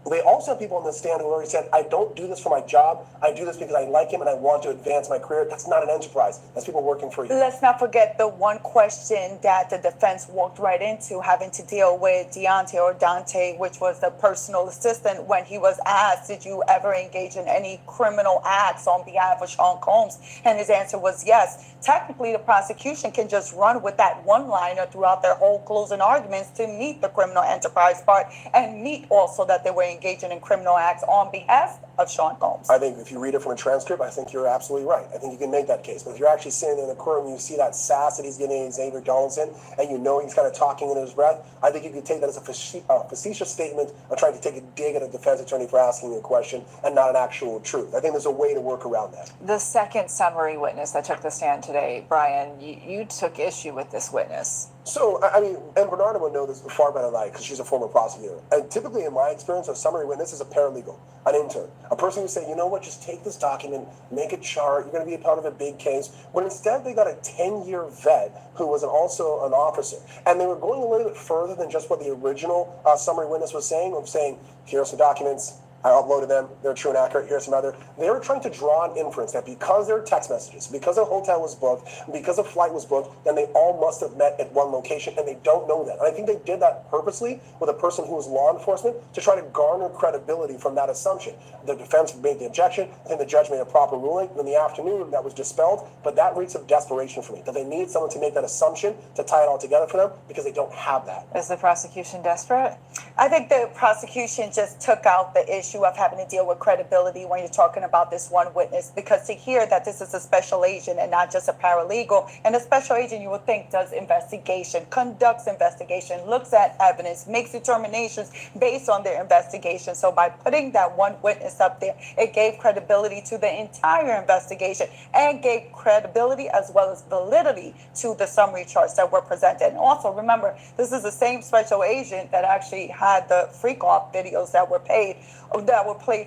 They also have people on the stand who already said, I don't do this for my job. I do this because I like him and I want to advance my career. That's not an enterprise. That's people working for you. Let's not forget the one question that the defense walked right into, having to deal with Deontay or Dante, which was the personal assistant, when he was asked, did you ever engage in any criminal acts on behalf of Sean Combs? And his answer was yes. Technically, the prosecution can just run with that one-liner throughout their whole closing arguments to meet the criminal enterprise part and meet also that they were engaging in criminal acts on behalf of Sean Combs. I think if you read it from a transcript, I think you're absolutely right. I think you can make that case. But if you're actually sitting in the courtroom, you see that sass that he's getting in Xavier Donaldson, and you know he's kind of talking under his breath, I think you could take that as a facetious statement of trying to take a dig at a defense attorney for asking a question and not an actual truth. I think there's a way to work around that. The second summary witness that took the stand today, Brian, you took issue with this witness. So, I mean, and Bernardo would know this far better than I, because she's a former prosecutor. And typically, in my experience, a summary witness is a paralegal, an intern, a person who say, you know what, just take this document, make a chart, you're going to be a part of a big case. But instead, they got a 10-year vet who was also an officer. And they were going a little bit further than just what the original summary witness was saying, here are some documents, I uploaded them, they're true and accurate, here's some other. They were trying to draw an inference that because there are text messages, because a hotel was booked, because a flight was booked, then they all must have met at one location, and they don't know that. And I think they did that purposely with a person who was law enforcement to try to garner credibility from that assumption. The defense made the objection, I think the judge made a proper ruling. In the afternoon, that was dispelled, but that reeks of desperation for me, that they need someone to make that assumption to tie it all together for them, because they don't have that. Is the prosecution desperate? I think the prosecution just took out the issue of having to deal with credibility when you're talking about this one witness, because to hear that this is a special agent and not just a paralegal, and a special agent you would think does investigation, conducts investigation, looks at evidence, makes determinations based on their investigation. So by putting that one witness up there, it gave credibility to the entire investigation and gave credibility as well as validity to the summary charts that were presented. And also remember, this is the same special agent that actually had the freak-off videos that were played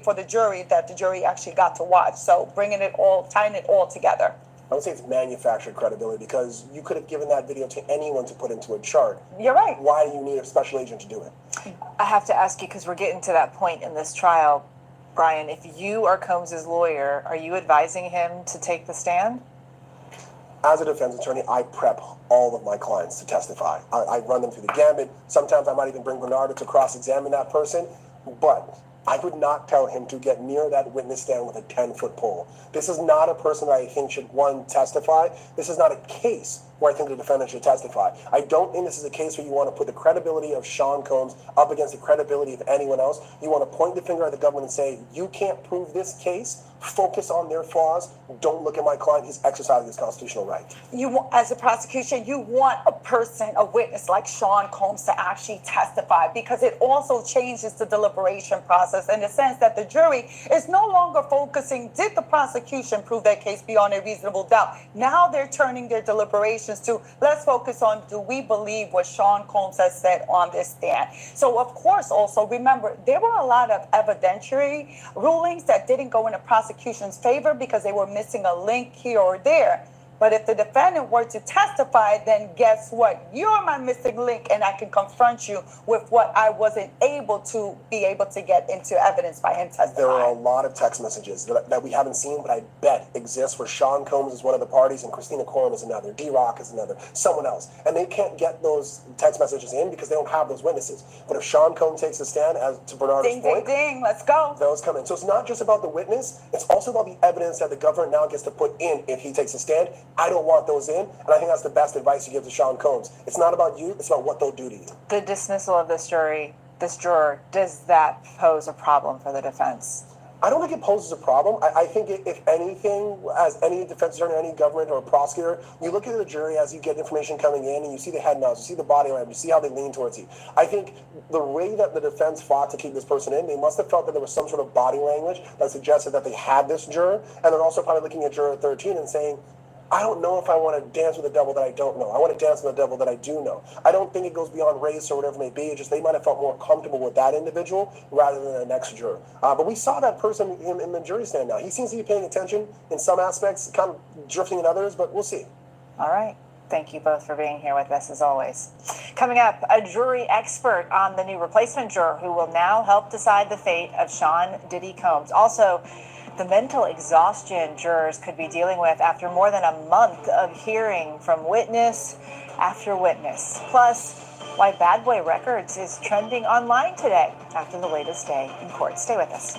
for the jury, that the jury actually got to watch. So tying it all together. I would say it's manufactured credibility, because you could have given that video to anyone to put into a chart. You're right. Why do you need a special agent to do it? I have to ask you, because we're getting to that point in this trial, Brian, if you are Combs's lawyer, are you advising him to take the stand? As a defense attorney, I prep all of my clients to testify. I run them through the gambit. Sometimes I might even bring Bernardo to cross-examine that person, but I would not tell him to get near that witness stand with a 10-foot pole. This is not a person that I think should, one, testify. This is not a case where I think the defendant should testify. I don't think this is a case where you want to put the credibility of Sean Combs up against the credibility of anyone else. You want to point the finger at the government and say, you can't prove this case. Focus on their flaws. Don't look at my client. He's exercising his constitutional right. You, as a prosecution, you want a person, a witness like Sean Combs to actually testify, because it also changes the deliberation process in the sense that the jury is no longer focusing, did the prosecution prove their case beyond a reasonable doubt? Now they're turning their deliberations to, let's focus on, do we believe what Sean Combs has said on this stand? So of course, also remember, there were a lot of evidentiary rulings that didn't go in the prosecution's favor because they were missing a link here or there. But if the defendant were to testify, then guess what? You're my missing link, and I can confront you with what I wasn't able to get into evidence by him testifying. There are a lot of text messages that we haven't seen, but I bet exist, where Sean Combs is one of the parties and Christina Corum is another, D-Rock is another, someone else. And they can't get those text messages in because they don't have those witnesses. But if Sean Combs takes a stand, as to Bernardo's point, ding, let's go. Those come in. So it's not just about the witness, it's also about the evidence that the government now gets to put in if he takes a stand. I don't want those in, and I think that's the best advice you give to Sean Combs. It's not about you, it's about what they'll do to you. The dismissal of this juror, does that pose a problem for the defense? I don't think it poses a problem. I think if anything, as any defense attorney, any government or prosecutor, you look at the jury as you get information coming in and you see the head nods, you see the body language, you see how they lean towards you. I think the way that the defense fought to keep this person in, they must have felt that there was some sort of body language that suggested that they had this juror, and they're also probably looking at juror 13 and saying, I don't know if I want to dance with a devil that I don't know. I want to dance with a devil that I do know. I don't think it goes beyond race or whatever it may be. It's just they might have felt more comfortable with that individual rather than the next juror. But we saw that person in the jury stand now. He seems to be paying attention in some aspects, kind of drifting in others, but we'll see. All right. Thank you both for being here with us, as always. Coming up, a jury expert on the new replacement juror who will now help decide the fate of Sean Diddy Combs. Also, the mental exhaustion jurors could be dealing with after more than a month of hearing from witness after witness. Plus, why Bad Boy Records is trending online today after the latest day in court. Stay with us.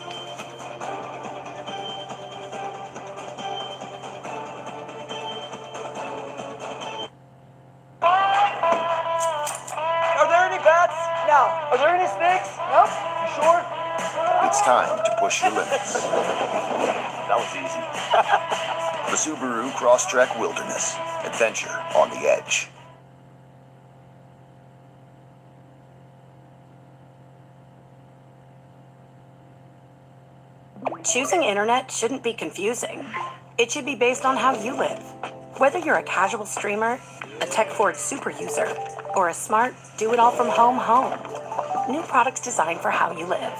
Are there any bats? No. Are there any snakes? No. You sure? It's time to push your limits. That was easy. The Subaru Crosstrek Wilderness. Adventure on the edge. Choosing internet shouldn't be confusing. It should be based on how you live. Whether you're a casual streamer, a tech-forward super user, or a smart do-it-all-from-home. New products designed for how you live.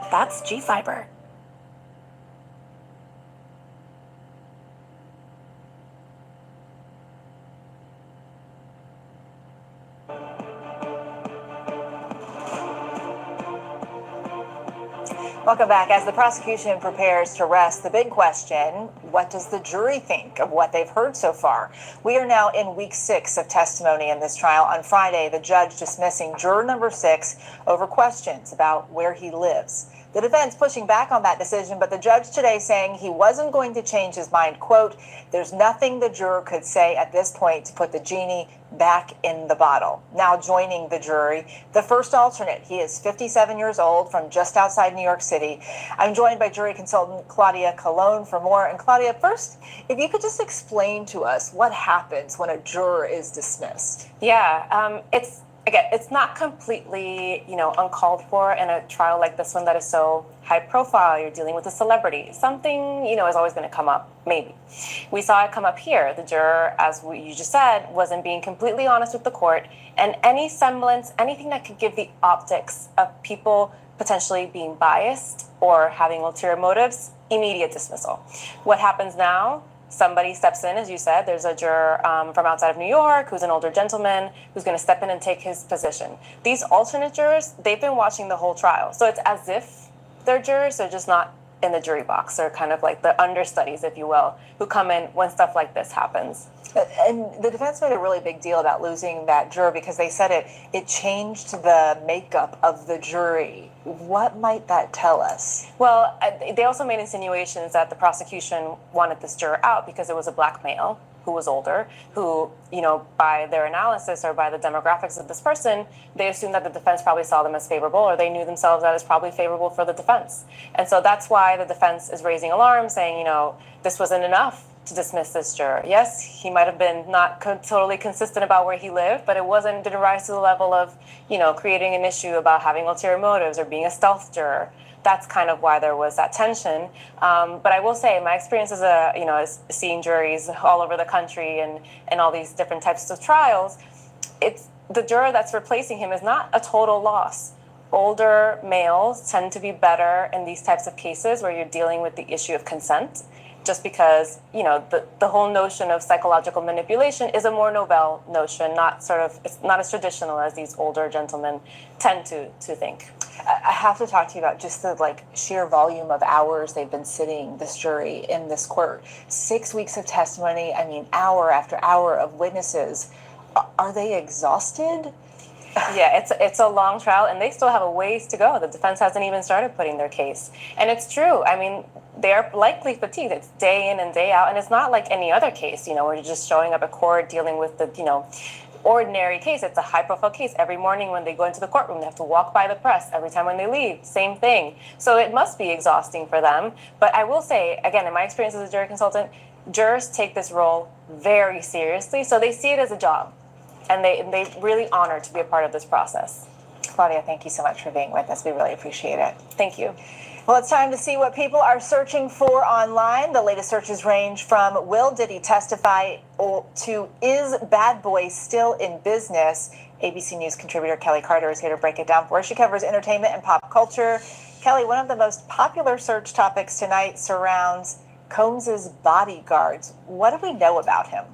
That's G-Fiber. Welcome back. As the prosecution prepares to rest the big question, what does the jury think of what they've heard so far? We are now in week 6 of testimony in this trial. On Friday, the judge dismissing juror number 6 over questions about where he lives. The defense pushing back on that decision, but the judge today saying he wasn't going to change his mind. Quote, there's nothing the juror could say at this point to put the genie back in the bottle. Now joining the jury, the first alternate. He is 57 years old from just outside New York City. I'm joined by jury consultant Claudia Colon for more. And Claudia, first, if you could just explain to us what happens when a juror is dismissed. Yeah, it's not completely, uncalled for in a trial like this one that is so high profile. You're dealing with a celebrity. Something, is always going to come up, maybe. We saw it come up here. The juror, as you just said, wasn't being completely honest with the court. And any semblance, anything that could give the optics of people potentially being biased or having ulterior motives, immediate dismissal. What happens now? Somebody steps in, as you said. There's a juror from outside of New York who's an older gentleman who's going to step in and take his position. These alternate jurors, they've been watching the whole trial. So it's as if they're jurors, they're just not in the jury box. They're kind of like the understudies, if you will, who come in when stuff like this happens. And the defense made a really big deal about losing that juror because they said it changed the makeup of the jury. What might that tell us? Well, they also made insinuations that the prosecution wanted this juror out because it was a black male who was older, who, by their analysis or by the demographics of this person, they assumed that the defense probably saw them as favorable, or they knew themselves that as probably favorable for the defense. And so that's why the defense is raising alarm, saying, this wasn't enough to dismiss this juror. Yes, he might have been not totally consistent about where he lived, but it didn't rise to the level of, creating an issue about having ulterior motives or being a stealth juror. That's kind of why there was that tension. But I will say, my experience as seeing juries all over the country and all these different types of trials, it's the juror that's replacing him is not a total loss. Older males tend to be better in these types of cases where you're dealing with the issue of consent, just because, the whole notion of psychological manipulation is a more novel notion, it's not as traditional as these older gentlemen tend to think. I have to talk to you about just the sheer volume of hours they've been sitting, this jury, in this court. 6 weeks of testimony, hour after hour of witnesses. Are they exhausted? Yeah, it's a long trial, and they still have a ways to go. The defense hasn't even started putting their case. And it's true. They're likely fatigued. It's day in and day out, and it's not like any other case, where you're just showing up at court dealing with the, ordinary case. It's a high-profile case. Every morning when they go into the courtroom, they have to walk by the press. Every time when they leave, same thing. So it must be exhausting for them. But I will say, again, in my experience as a jury consultant, jurors take this role very seriously, so they see it as a job. And they really honor to be a part of this process. Claudia, thank you so much for being with us. We really appreciate it. Thank you. Well, it's time to see what people are searching for online. The latest searches range from will Diddy testify to is Bad Boy still in business? ABC News contributor Kelly Carter is here to break it down for us. She covers entertainment and pop culture. Kelly, one of the most popular search topics tonight surrounds Combs's bodyguards. What do we know about him?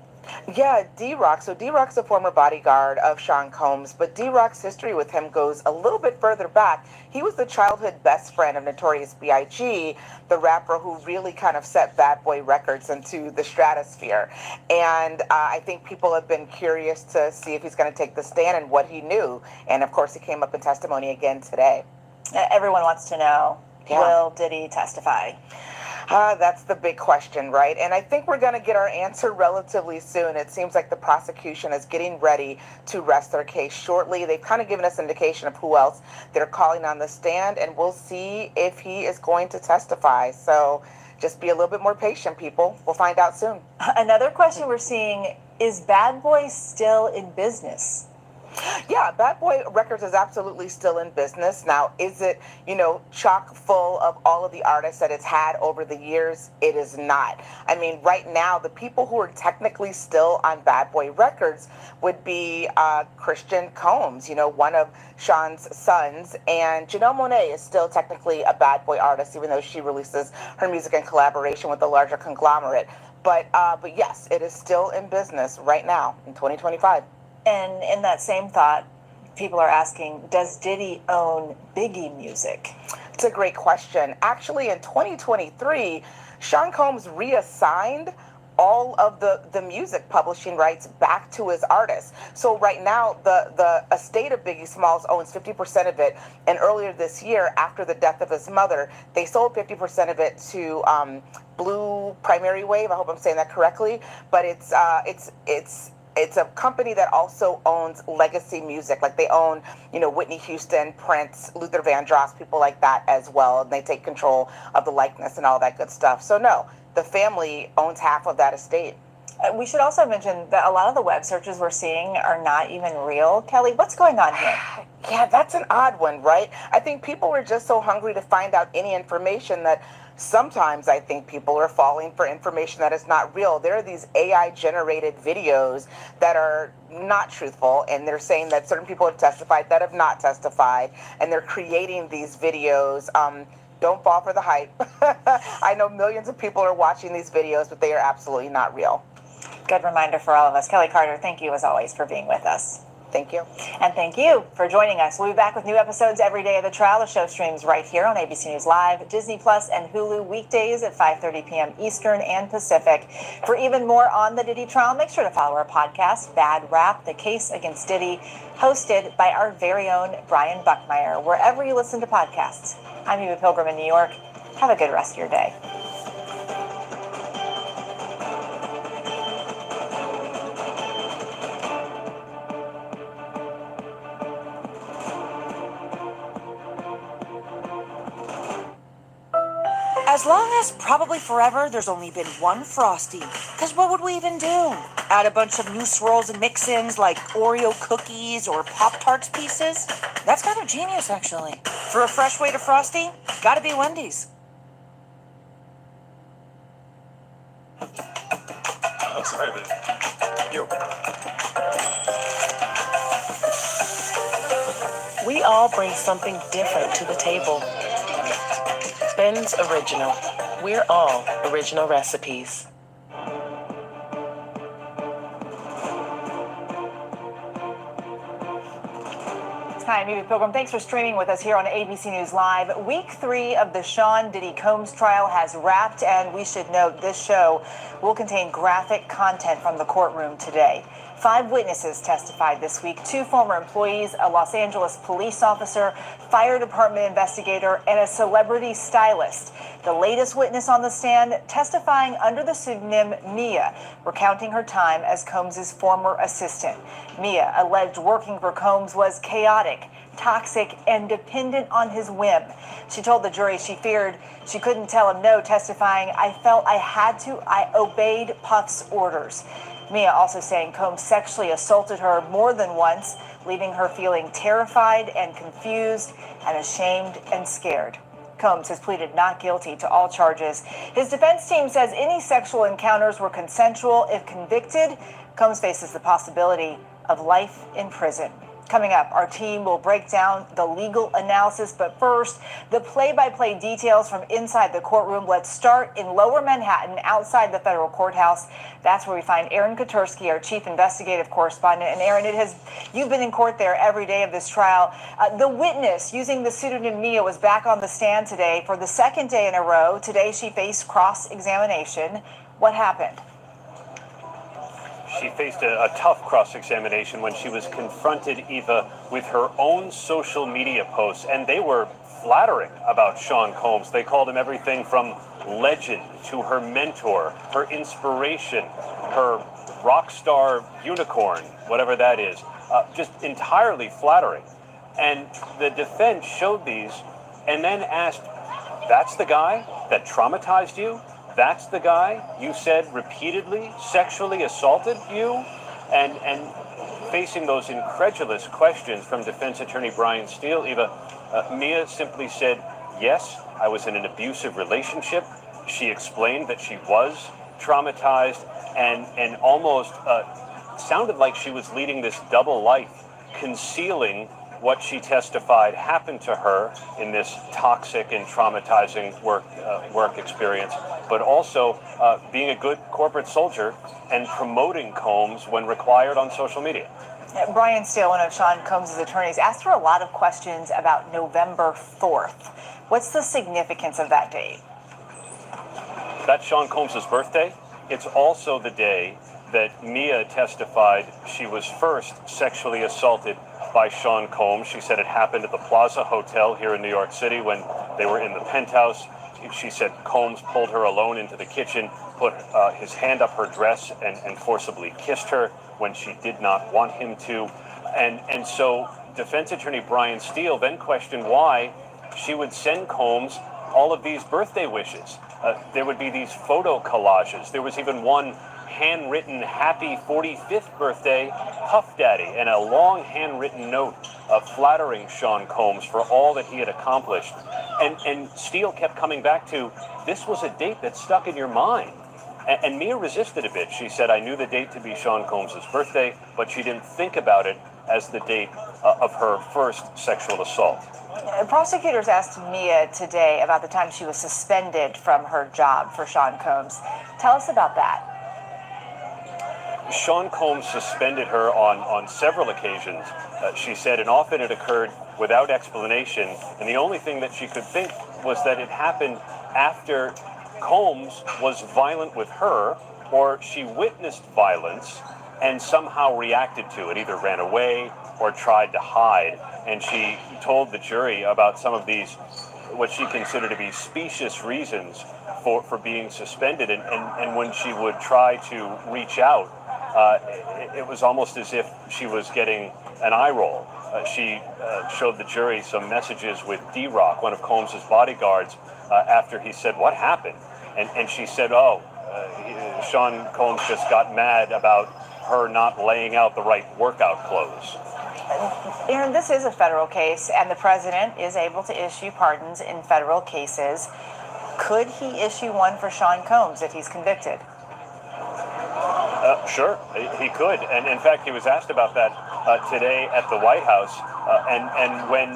Yeah, D-Rock. So D-Rock's a former bodyguard of Sean Combs, but D-Rock's history with him goes a little bit further back. He was the childhood best friend of Notorious B.I.G., the rapper who really kind of set Bad Boy Records into the stratosphere. And I think people have been curious to see if he's going to take the stand and what he knew. And of course, he came up in testimony again today. Everyone wants to know, will Diddy testify? That's the big question, right? And I think we're going to get our answer relatively soon. It seems like the prosecution is getting ready to rest their case shortly. They've kind of given us an indication of who else they're calling on the stand, and we'll see if he is going to testify. So just be a little bit more patient, people. We'll find out soon. Another question we're seeing, is Bad Boy still in business? Yeah, Bad Boy Records is absolutely still in business. Now, is it, chock full of all of the artists that it's had over the years? It is not. Right now, the people who are technically still on Bad Boy Records would be Christian Combs, one of Sean's sons, and Janelle Monáe is still technically a Bad Boy artist, even though she releases her music in collaboration with a larger conglomerate. But yes, it is still in business right now in 2025. And in that same thought, people are asking, does Diddy own Biggie music? It's a great question. Actually, in 2023, Sean Combs reassigned all of the music publishing rights back to his artists. So right now, the estate of Biggie Smalls owns 50% of it. And earlier this year, after the death of his mother, they sold 50% of it to Blue Primary Wave. I hope I'm saying that correctly. But it's a company that also owns legacy music. Like they own, Whitney Houston, Prince, Luther Vandross, people like that as well. And they take control of the likeness and all that good stuff. So no, the family owns half of that estate. We should also mention that a lot of the web searches we're seeing are not even real. Kelly, what's going on here? Yeah, that's an odd one, right? I think people are just so hungry to find out any information that sometimes I think people are falling for information that is not real. There are these AI-generated videos that are not truthful, and they're saying that certain people have testified that have not testified, and they're creating these videos. Don't fall for the hype. I know millions of people are watching these videos, but they are absolutely not real. Good reminder for all of us. Kelly Carter, thank you as always for being with us. Thank you. And thank you for joining us. We'll be back with new episodes every day of the trial. The show streams right here on ABC News Live, Disney Plus, and Hulu weekdays at 5:30 p.m. Eastern and Pacific. For even more on the Diddy trial, make sure to follow our podcast, Bad Rap, The Case Against Diddy, hosted by our very own Brian Buckmeyer, wherever you listen to podcasts. I'm Eva Pilgrim in New York. Have a good rest of your day. As long as probably forever there's only been one Frosty. Because what would we even do? Add a bunch of new swirls and mix-ins like Oreo cookies or Pop-Tarts pieces? That's kind of genius, actually. For a fresh way to Frosty, gotta be Wendy's. I'm sorry, but you. We all bring something different to the table. Ben's Original. We're all original recipes. Hi, I'm Evie Pilgrim. Thanks for streaming with us here on ABC News Live. Week 3 of the Sean Diddy Combs trial has wrapped, and we should note this show will contain graphic content from the courtroom today. 5 witnesses testified this week, 2 former employees, a Los Angeles police officer, fire department investigator, and a celebrity stylist. The latest witness on the stand testifying under the pseudonym Mia, recounting her time as Combs' former assistant. Mia alleged working for Combs was chaotic, toxic, and dependent on his whim. She told the jury she feared she couldn't tell him no, testifying, "I felt I had to. I obeyed Puff's orders." Mia also saying Combs sexually assaulted her more than once, leaving her feeling terrified and confused and ashamed and scared. Combs has pleaded not guilty to all charges. His defense team says any sexual encounters were consensual. If convicted, Combs faces the possibility of life in prison. Coming up, our team will break down the legal analysis, but first, the play-by-play details from inside the courtroom. Let's start in Lower Manhattan, outside the federal courthouse. That's where we find Aaron Kotursky, our chief investigative correspondent. And Aaron, you've been in court there every day of this trial. The witness using the pseudonym Mia was back on the stand today for the 2nd day in a row. Today, she faced cross-examination. What happened? She faced a tough cross-examination when she was confronted, Eva, with her own social media posts, and they were flattering about Sean Combs. They called him everything from legend to her mentor, her inspiration, her rock star unicorn, whatever that is, just entirely flattering. And the defense showed these and then asked, "That's the guy that traumatized you? That's the guy you said repeatedly sexually assaulted you?" And facing those incredulous questions from defense attorney Brian Steele, Eva, Mia simply said, "Yes, I was in an abusive relationship." She explained that she was traumatized and almost sounded like she was leading this double life, concealing what she testified happened to her in this toxic and traumatizing work experience, but also being a good corporate soldier and promoting Combs when required on social media. Brian Steele, one of Sean Combs' attorneys, asked her a lot of questions about November 4th. What's the significance of that date? That's Sean Combs' birthday. It's also the day that Mia testified she was first sexually assaulted by Sean Combs. She said it happened at the Plaza Hotel here in New York City when they were in the penthouse. She said Combs pulled her alone into the kitchen, put his hand up her dress and forcibly kissed her when she did not want him to. And so defense attorney Brian Steele then questioned why she would send Combs all of these birthday wishes. There would be these photo collages. There was even one handwritten happy 45th birthday Puff Daddy and a long handwritten note flattering Sean Combs for all that he had accomplished. And Steele kept coming back to, this was a date that stuck in your mind. And Mia resisted a bit. She said, I knew the date to be Sean Combs' birthday, but she didn't think about it as the date of her first sexual assault. Prosecutors asked Mia today about the time she was suspended from her job for Sean Combs. Tell us about that. Sean Combs suspended her on several occasions, she said, and often it occurred without explanation. And the only thing that she could think was that it happened after Combs was violent with her, or she witnessed violence and somehow reacted to it, either ran away or tried to hide. And she told the jury about some of these, what she considered to be specious reasons for being suspended. And when she would try to reach out, it was almost as if she was getting an eye roll. She showed the jury some messages with D-Rock, one of Combs' bodyguards, after he said, "What happened?" And she said, "Oh, Sean Combs just got mad about her not laying out the right workout clothes." Aaron, this is a federal case, and the president is able to issue pardons in federal cases. Could he issue one for Sean Combs if he's convicted? Sure, he could. And in fact, he was asked about that today at the White House. And when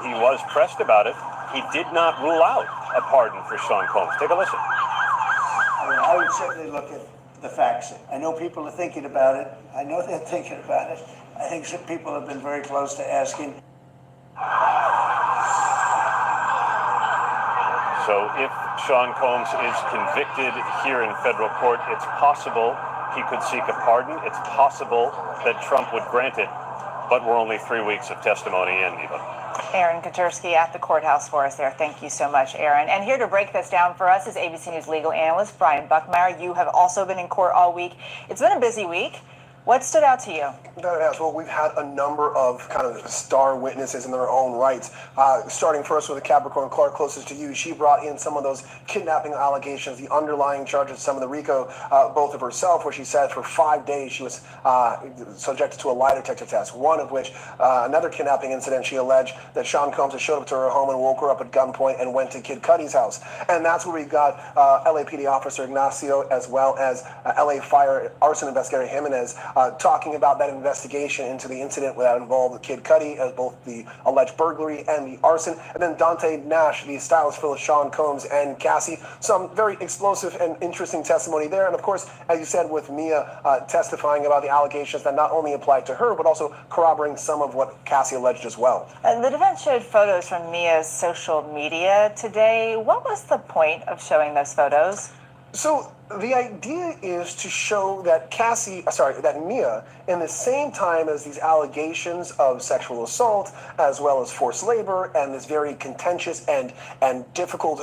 he was pressed about it, he did not rule out a pardon for Sean Combs. Take a listen. I would certainly look at the facts. I know people are thinking about it. I know they're thinking about it. I think some people have been very close to asking. So if Sean Combs is convicted here in federal court, it's possible he could seek a pardon. It's possible that Trump would grant it, but we're only 3 weeks of testimony in, Eva. Aaron Katursky at the courthouse for us there. Thank you so much, Aaron. And here to break this down for us is ABC News legal analyst Brian Buckmeyer. You have also been in court all week. It's been a busy week. What stood out to you? Well, we've had a number of kind of star witnesses in their own rights. Starting first with the Capricorn Clark, closest to you, she brought in some of those kidnapping allegations, the underlying charges, some of the RICO, both of herself, where she said for 5 days she was subjected to a lie detector test, one of which, another kidnapping incident, she alleged that Sean Combs had showed up to her home and woke her up at gunpoint and went to Kid Cudi's house. And that's where we got LAPD officer Ignacio, as well as LA Fire arson investigator Jimenez, talking about that investigation into the incident that involved Kid Cudi, as both the alleged burglary and the arson. And then Dante Nash, the stylist for Sean Combs and Cassie. Some very explosive and interesting testimony there. And of course, as you said, with Mia testifying about the allegations that not only applied to her, but also corroborating some of what Cassie alleged as well. The defense showed photos from Mia's social media today. What was the point of showing those photos? So the idea is to show that that Mia, in the same time as these allegations of sexual assault, as well as forced labor, and this very contentious and difficult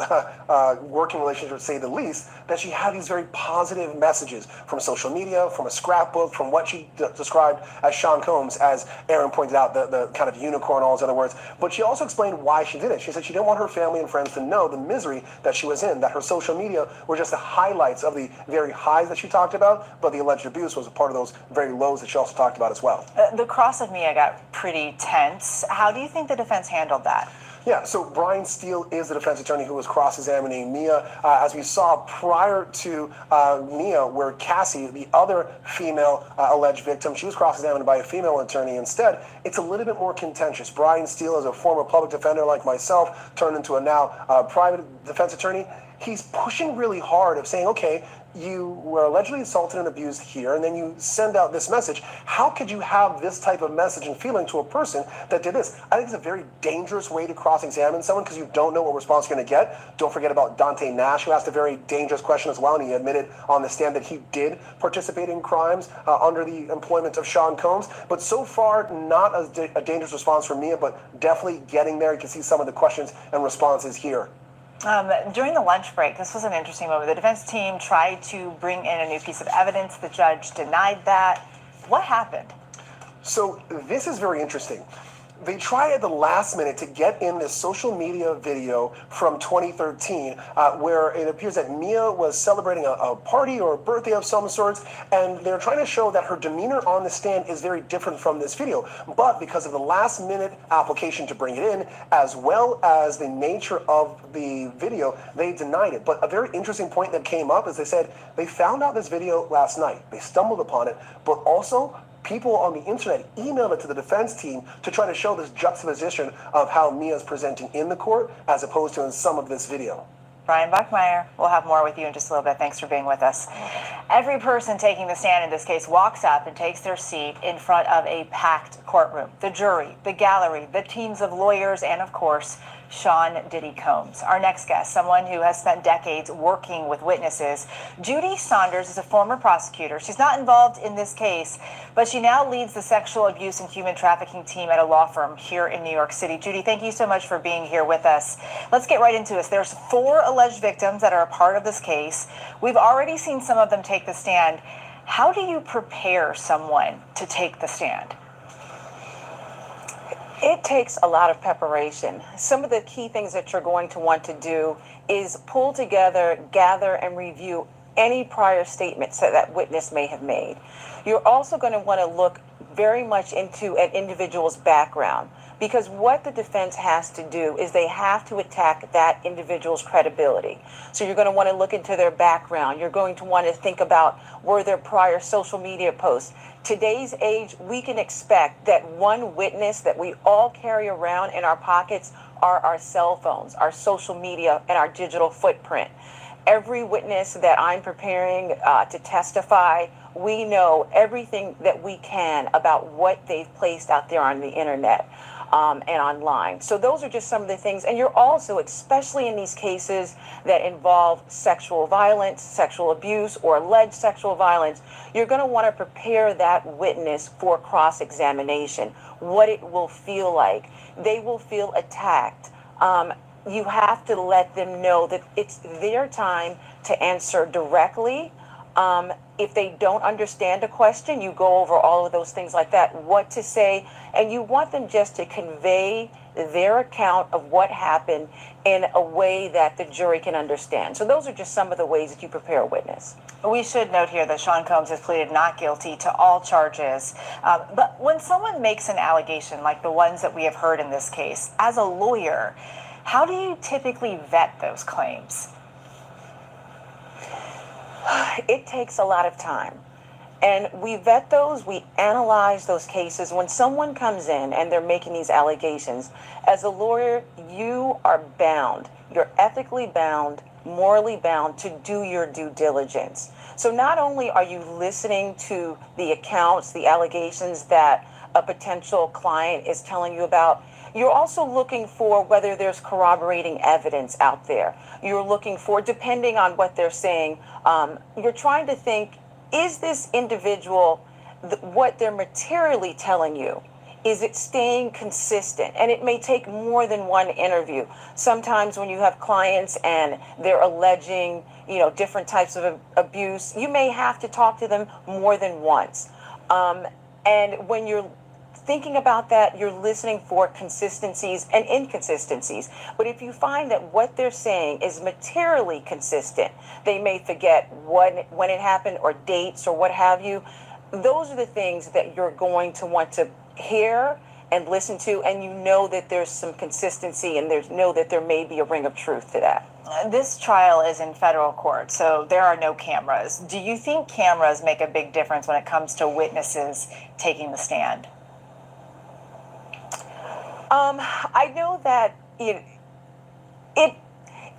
working relationship, to say the least, that she had these very positive messages from social media, from a scrapbook, from what she described as Sean Combs, as Aaron pointed out, the kind of unicorn, all those other words. But she also explained why she did it. She said she didn't want her family and friends to know the misery that she was in, that her social media were just the highlights of the very highs that she talked about, but the alleged abuse was a part of those very lows that she also talked about as well. The cross of Mia got pretty tense. How do you think the defense handled that? Yeah, so Brian Steele is the defense attorney who was cross-examining Mia. As we saw prior to Mia, where Cassie, the other female alleged victim, she was cross-examined by a female attorney instead. It's a little bit more contentious. Brian Steele is a former public defender like myself, turned into a now private defense attorney. He's pushing really hard of saying, okay, you were allegedly assaulted and abused here, and then you send out this message. How could you have this type of message and feeling to a person that did this? I think it's a very dangerous way to cross-examine someone, because you don't know what response you're going to get. Don't forget about Dante Nash, who asked a very dangerous question as well, and he admitted on the stand that he did participate in crimes under the employment of Sean Combs. But so far, not a dangerous response from Mia, but definitely getting there. You can see some of the questions and responses here. During the lunch break, this was an interesting moment. The defense team tried to bring in a new piece of evidence. The judge denied that. What happened? So this is very interesting. They tried at the last minute to get in this social media video from 2013 where it appears that Mia was celebrating a party or a birthday of some sorts, and they're trying to show that her demeanor on the stand is very different from this video. But because of the last minute application to bring it in, as well as the nature of the video, they denied it. But a very interesting point that came up is they said they found out this video last night. They stumbled upon it, but also people on the internet emailed it to the defense team to try to show this juxtaposition of how Mia is presenting in the court as opposed to in some of this video. Brian Buckmeyer, we'll have more with you in just a little bit. Thanks for being with us. Every person taking the stand in this case walks up and takes their seat in front of a packed courtroom. The jury, the gallery, the teams of lawyers, and of course, Sean Diddy Combs. Our next guest, someone who has spent decades working with witnesses. Judy Saunders is a former prosecutor. She's not involved in this case, but she now leads the sexual abuse and human trafficking team at a law firm here in New York City. Judy, thank you so much for being here with us. Let's get right into this. There's 4 alleged victims that are a part of this case. We've already seen some of them take the stand. How do you prepare someone to take the stand? It takes a lot of preparation. Some of the key things that you're going to want to do is pull together, gather, and review any prior statements that that witness may have made. You're also going to want to look very much into an individual's background, because what the defense has to do is they have to attack that individual's credibility. So you're going to want to look into their background. You're going to want to think about, were there prior social media posts? Today's age, we can expect that one witness that we all carry around in our pockets are our cell phones, our social media, and our digital footprint. Every witness that I'm preparing to testify, we know everything that we can about what they've placed out there on the internet and online. So those are just some of the things. And you're also, especially in these cases that involve sexual violence, sexual abuse, or alleged sexual violence, you're going to want to prepare that witness for cross-examination, what it will feel like. They will feel attacked. You have to let them know that it's their time to answer directly. If they don't understand a question, you go over all of those things like that, what to say, and you want them just to convey their account of what happened in a way that the jury can understand. So those are just some of the ways that you prepare a witness. We should note here that Sean Combs has pleaded not guilty to all charges. But when someone makes an allegation like the ones that we have heard in this case, as a lawyer, how do you typically vet those claims? It takes a lot of time. And we vet those, we analyze those cases. When someone comes in and they're making these allegations, as a lawyer, you are bound. You're ethically bound, morally bound to do your due diligence. So not only are you listening to the accounts, the allegations that a potential client is telling you about, you're also looking for whether there's corroborating evidence out there. You're looking for, depending on what they're saying, you're trying to think, is this individual, what they're materially telling you, is it staying consistent? And it may take more than one interview. Sometimes when you have clients and they're alleging, different types of abuse, you may have to talk to them more than once. And when you're thinking about that, you're listening for consistencies and inconsistencies. But if you find that what they're saying is materially consistent, they may forget when it happened or dates or what have you. Those are the things that you're going to want to hear and listen to, and you know that there's some consistency and know that there may be a ring of truth to that. This trial is in federal court, so there are no cameras. Do you think cameras make a big difference when it comes to witnesses taking the stand? I know that it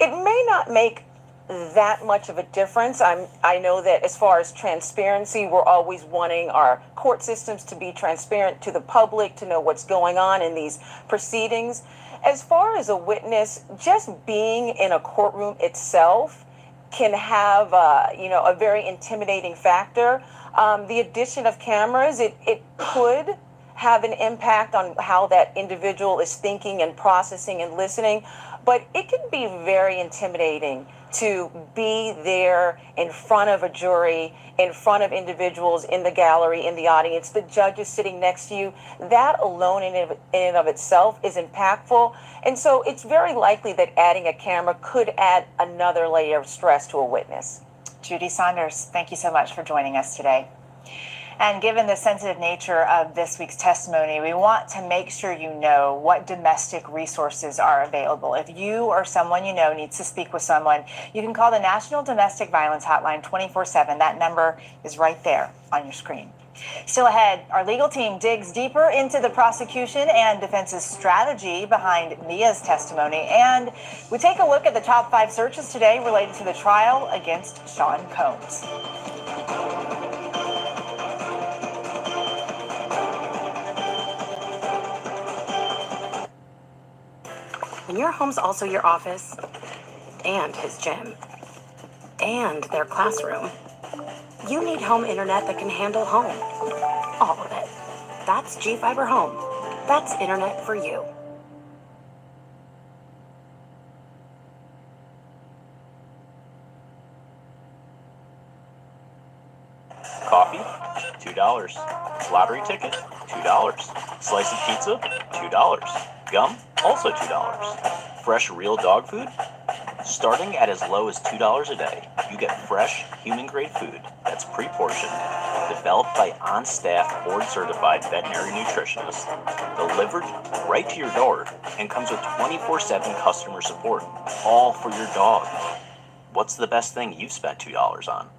may not make that much of a difference. I know that as far as transparency, we're always wanting our court systems to be transparent to the public, to know what's going on in these proceedings. As far as a witness, just being in a courtroom itself can have a very intimidating factor. The addition of cameras, it could have an impact on how that individual is thinking and processing and listening, but it can be very intimidating to be there in front of a jury, in front of individuals in the gallery, in the audience, the judge is sitting next to you. That alone in and of itself is impactful. And so it's very likely that adding a camera could add another layer of stress to a witness. Judy Saunders, thank you so much for joining us today. And given the sensitive nature of this week's testimony, we want to make sure you know what domestic resources are available. If you or someone you know needs to speak with someone, you can call the National Domestic Violence Hotline 24/7. That number is right there on your screen. Still ahead, our legal team digs deeper into the prosecution and defense's strategy behind Mia's testimony. And we take a look at the top 5 searches today related to the trial against Sean Combs. When your home's also your office, and his gym, and their classroom, you need home internet that can handle home. All of it. That's G-Fiber Home. That's internet for you. Coffee, $2. Lottery ticket, $2. Slice of pizza, $2. Gum, also $2. Fresh real dog food, Starting at as low as $2 a day, you get fresh, human-grade food that's pre-portioned, developed by on-staff, board-certified veterinary nutritionists, delivered right to your door, and comes with 24/7 customer support, all for your dog. What's the best thing you've spent $2 on?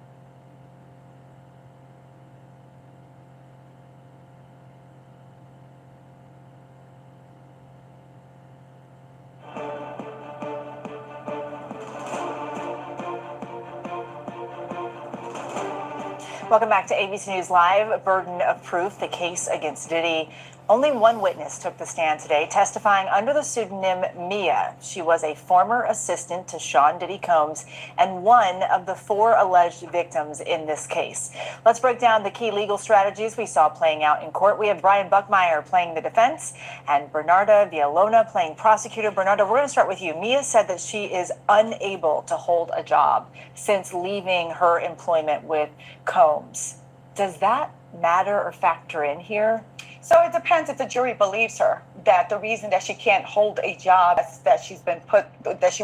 Welcome back to ABC News Live. Burden of proof, the case against Diddy. Only one witness took the stand today, testifying under the pseudonym Mia. She was a former assistant to Sean Diddy Combs and one of the 4 alleged victims in this case. Let's break down the key legal strategies we saw playing out in court. We have Brian Buckmeyer playing the defense and Bernarda Villalona playing prosecutor. Bernarda, we're going to start with you. Mia said that she is unable to hold a job since leaving her employment with Combs. Does that matter or factor in here? So it depends if the jury believes her that the reason that she can't hold a job that she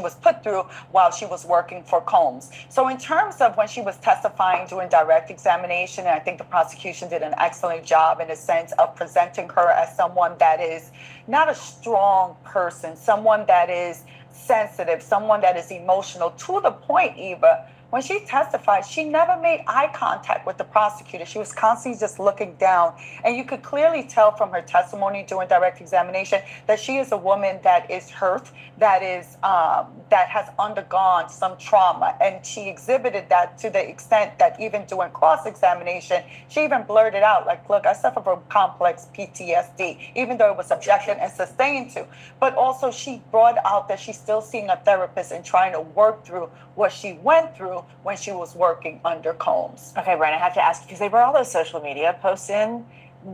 was put through while she was working for Combs. So in terms of when she was testifying during direct examination, I think the prosecution did an excellent job in the sense of presenting her as someone that is not a strong person, someone that is sensitive, someone that is emotional, to the point, Eva, when she testified, she never made eye contact with the prosecutor. She was constantly just looking down. And you could clearly tell from her testimony during direct examination that she is a woman that is hurt, that has undergone some trauma. And she exhibited that to the extent that even during cross-examination, she even blurted out, like, look, I suffer from complex PTSD, even though it was objected and sustained to. But also she brought out that she's still seeing a therapist and trying to work through what she went through when she was working under Combs. Okay, Brian, I have to ask you, because they brought all those social media posts in,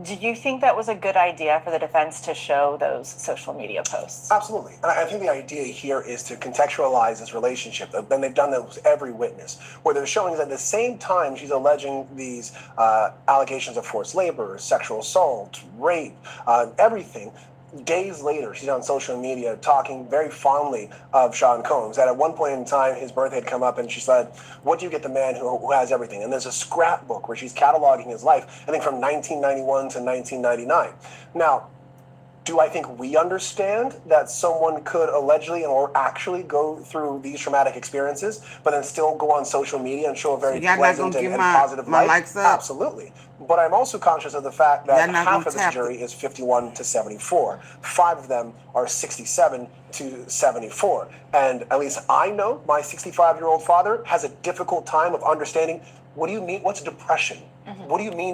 do you think that was a good idea for the defense to show those social media posts? Absolutely. And I think the idea here is to contextualize this relationship. And they've done that with every witness, where they're showing that at the same time she's alleging these allegations of forced labor, sexual assault, rape, everything. Days later, she's on social media talking very fondly of Sean Combs. That at one point in time, his birthday had come up, and she said, "What do you get the man who has everything?" And there's a scrapbook where she's cataloging his life, I think from 1991 to 1999. Now, do I think we understand that someone could allegedly or actually go through these traumatic experiences, but then still go on social media and show a very pleasant and positive life? Absolutely. But I'm also conscious of the fact that half of this jury is 51 to 74. 5 of them are 67 to 74. And at least I know my 65-year-old father has a difficult time of understanding, what do you mean? What's depression? What do you mean?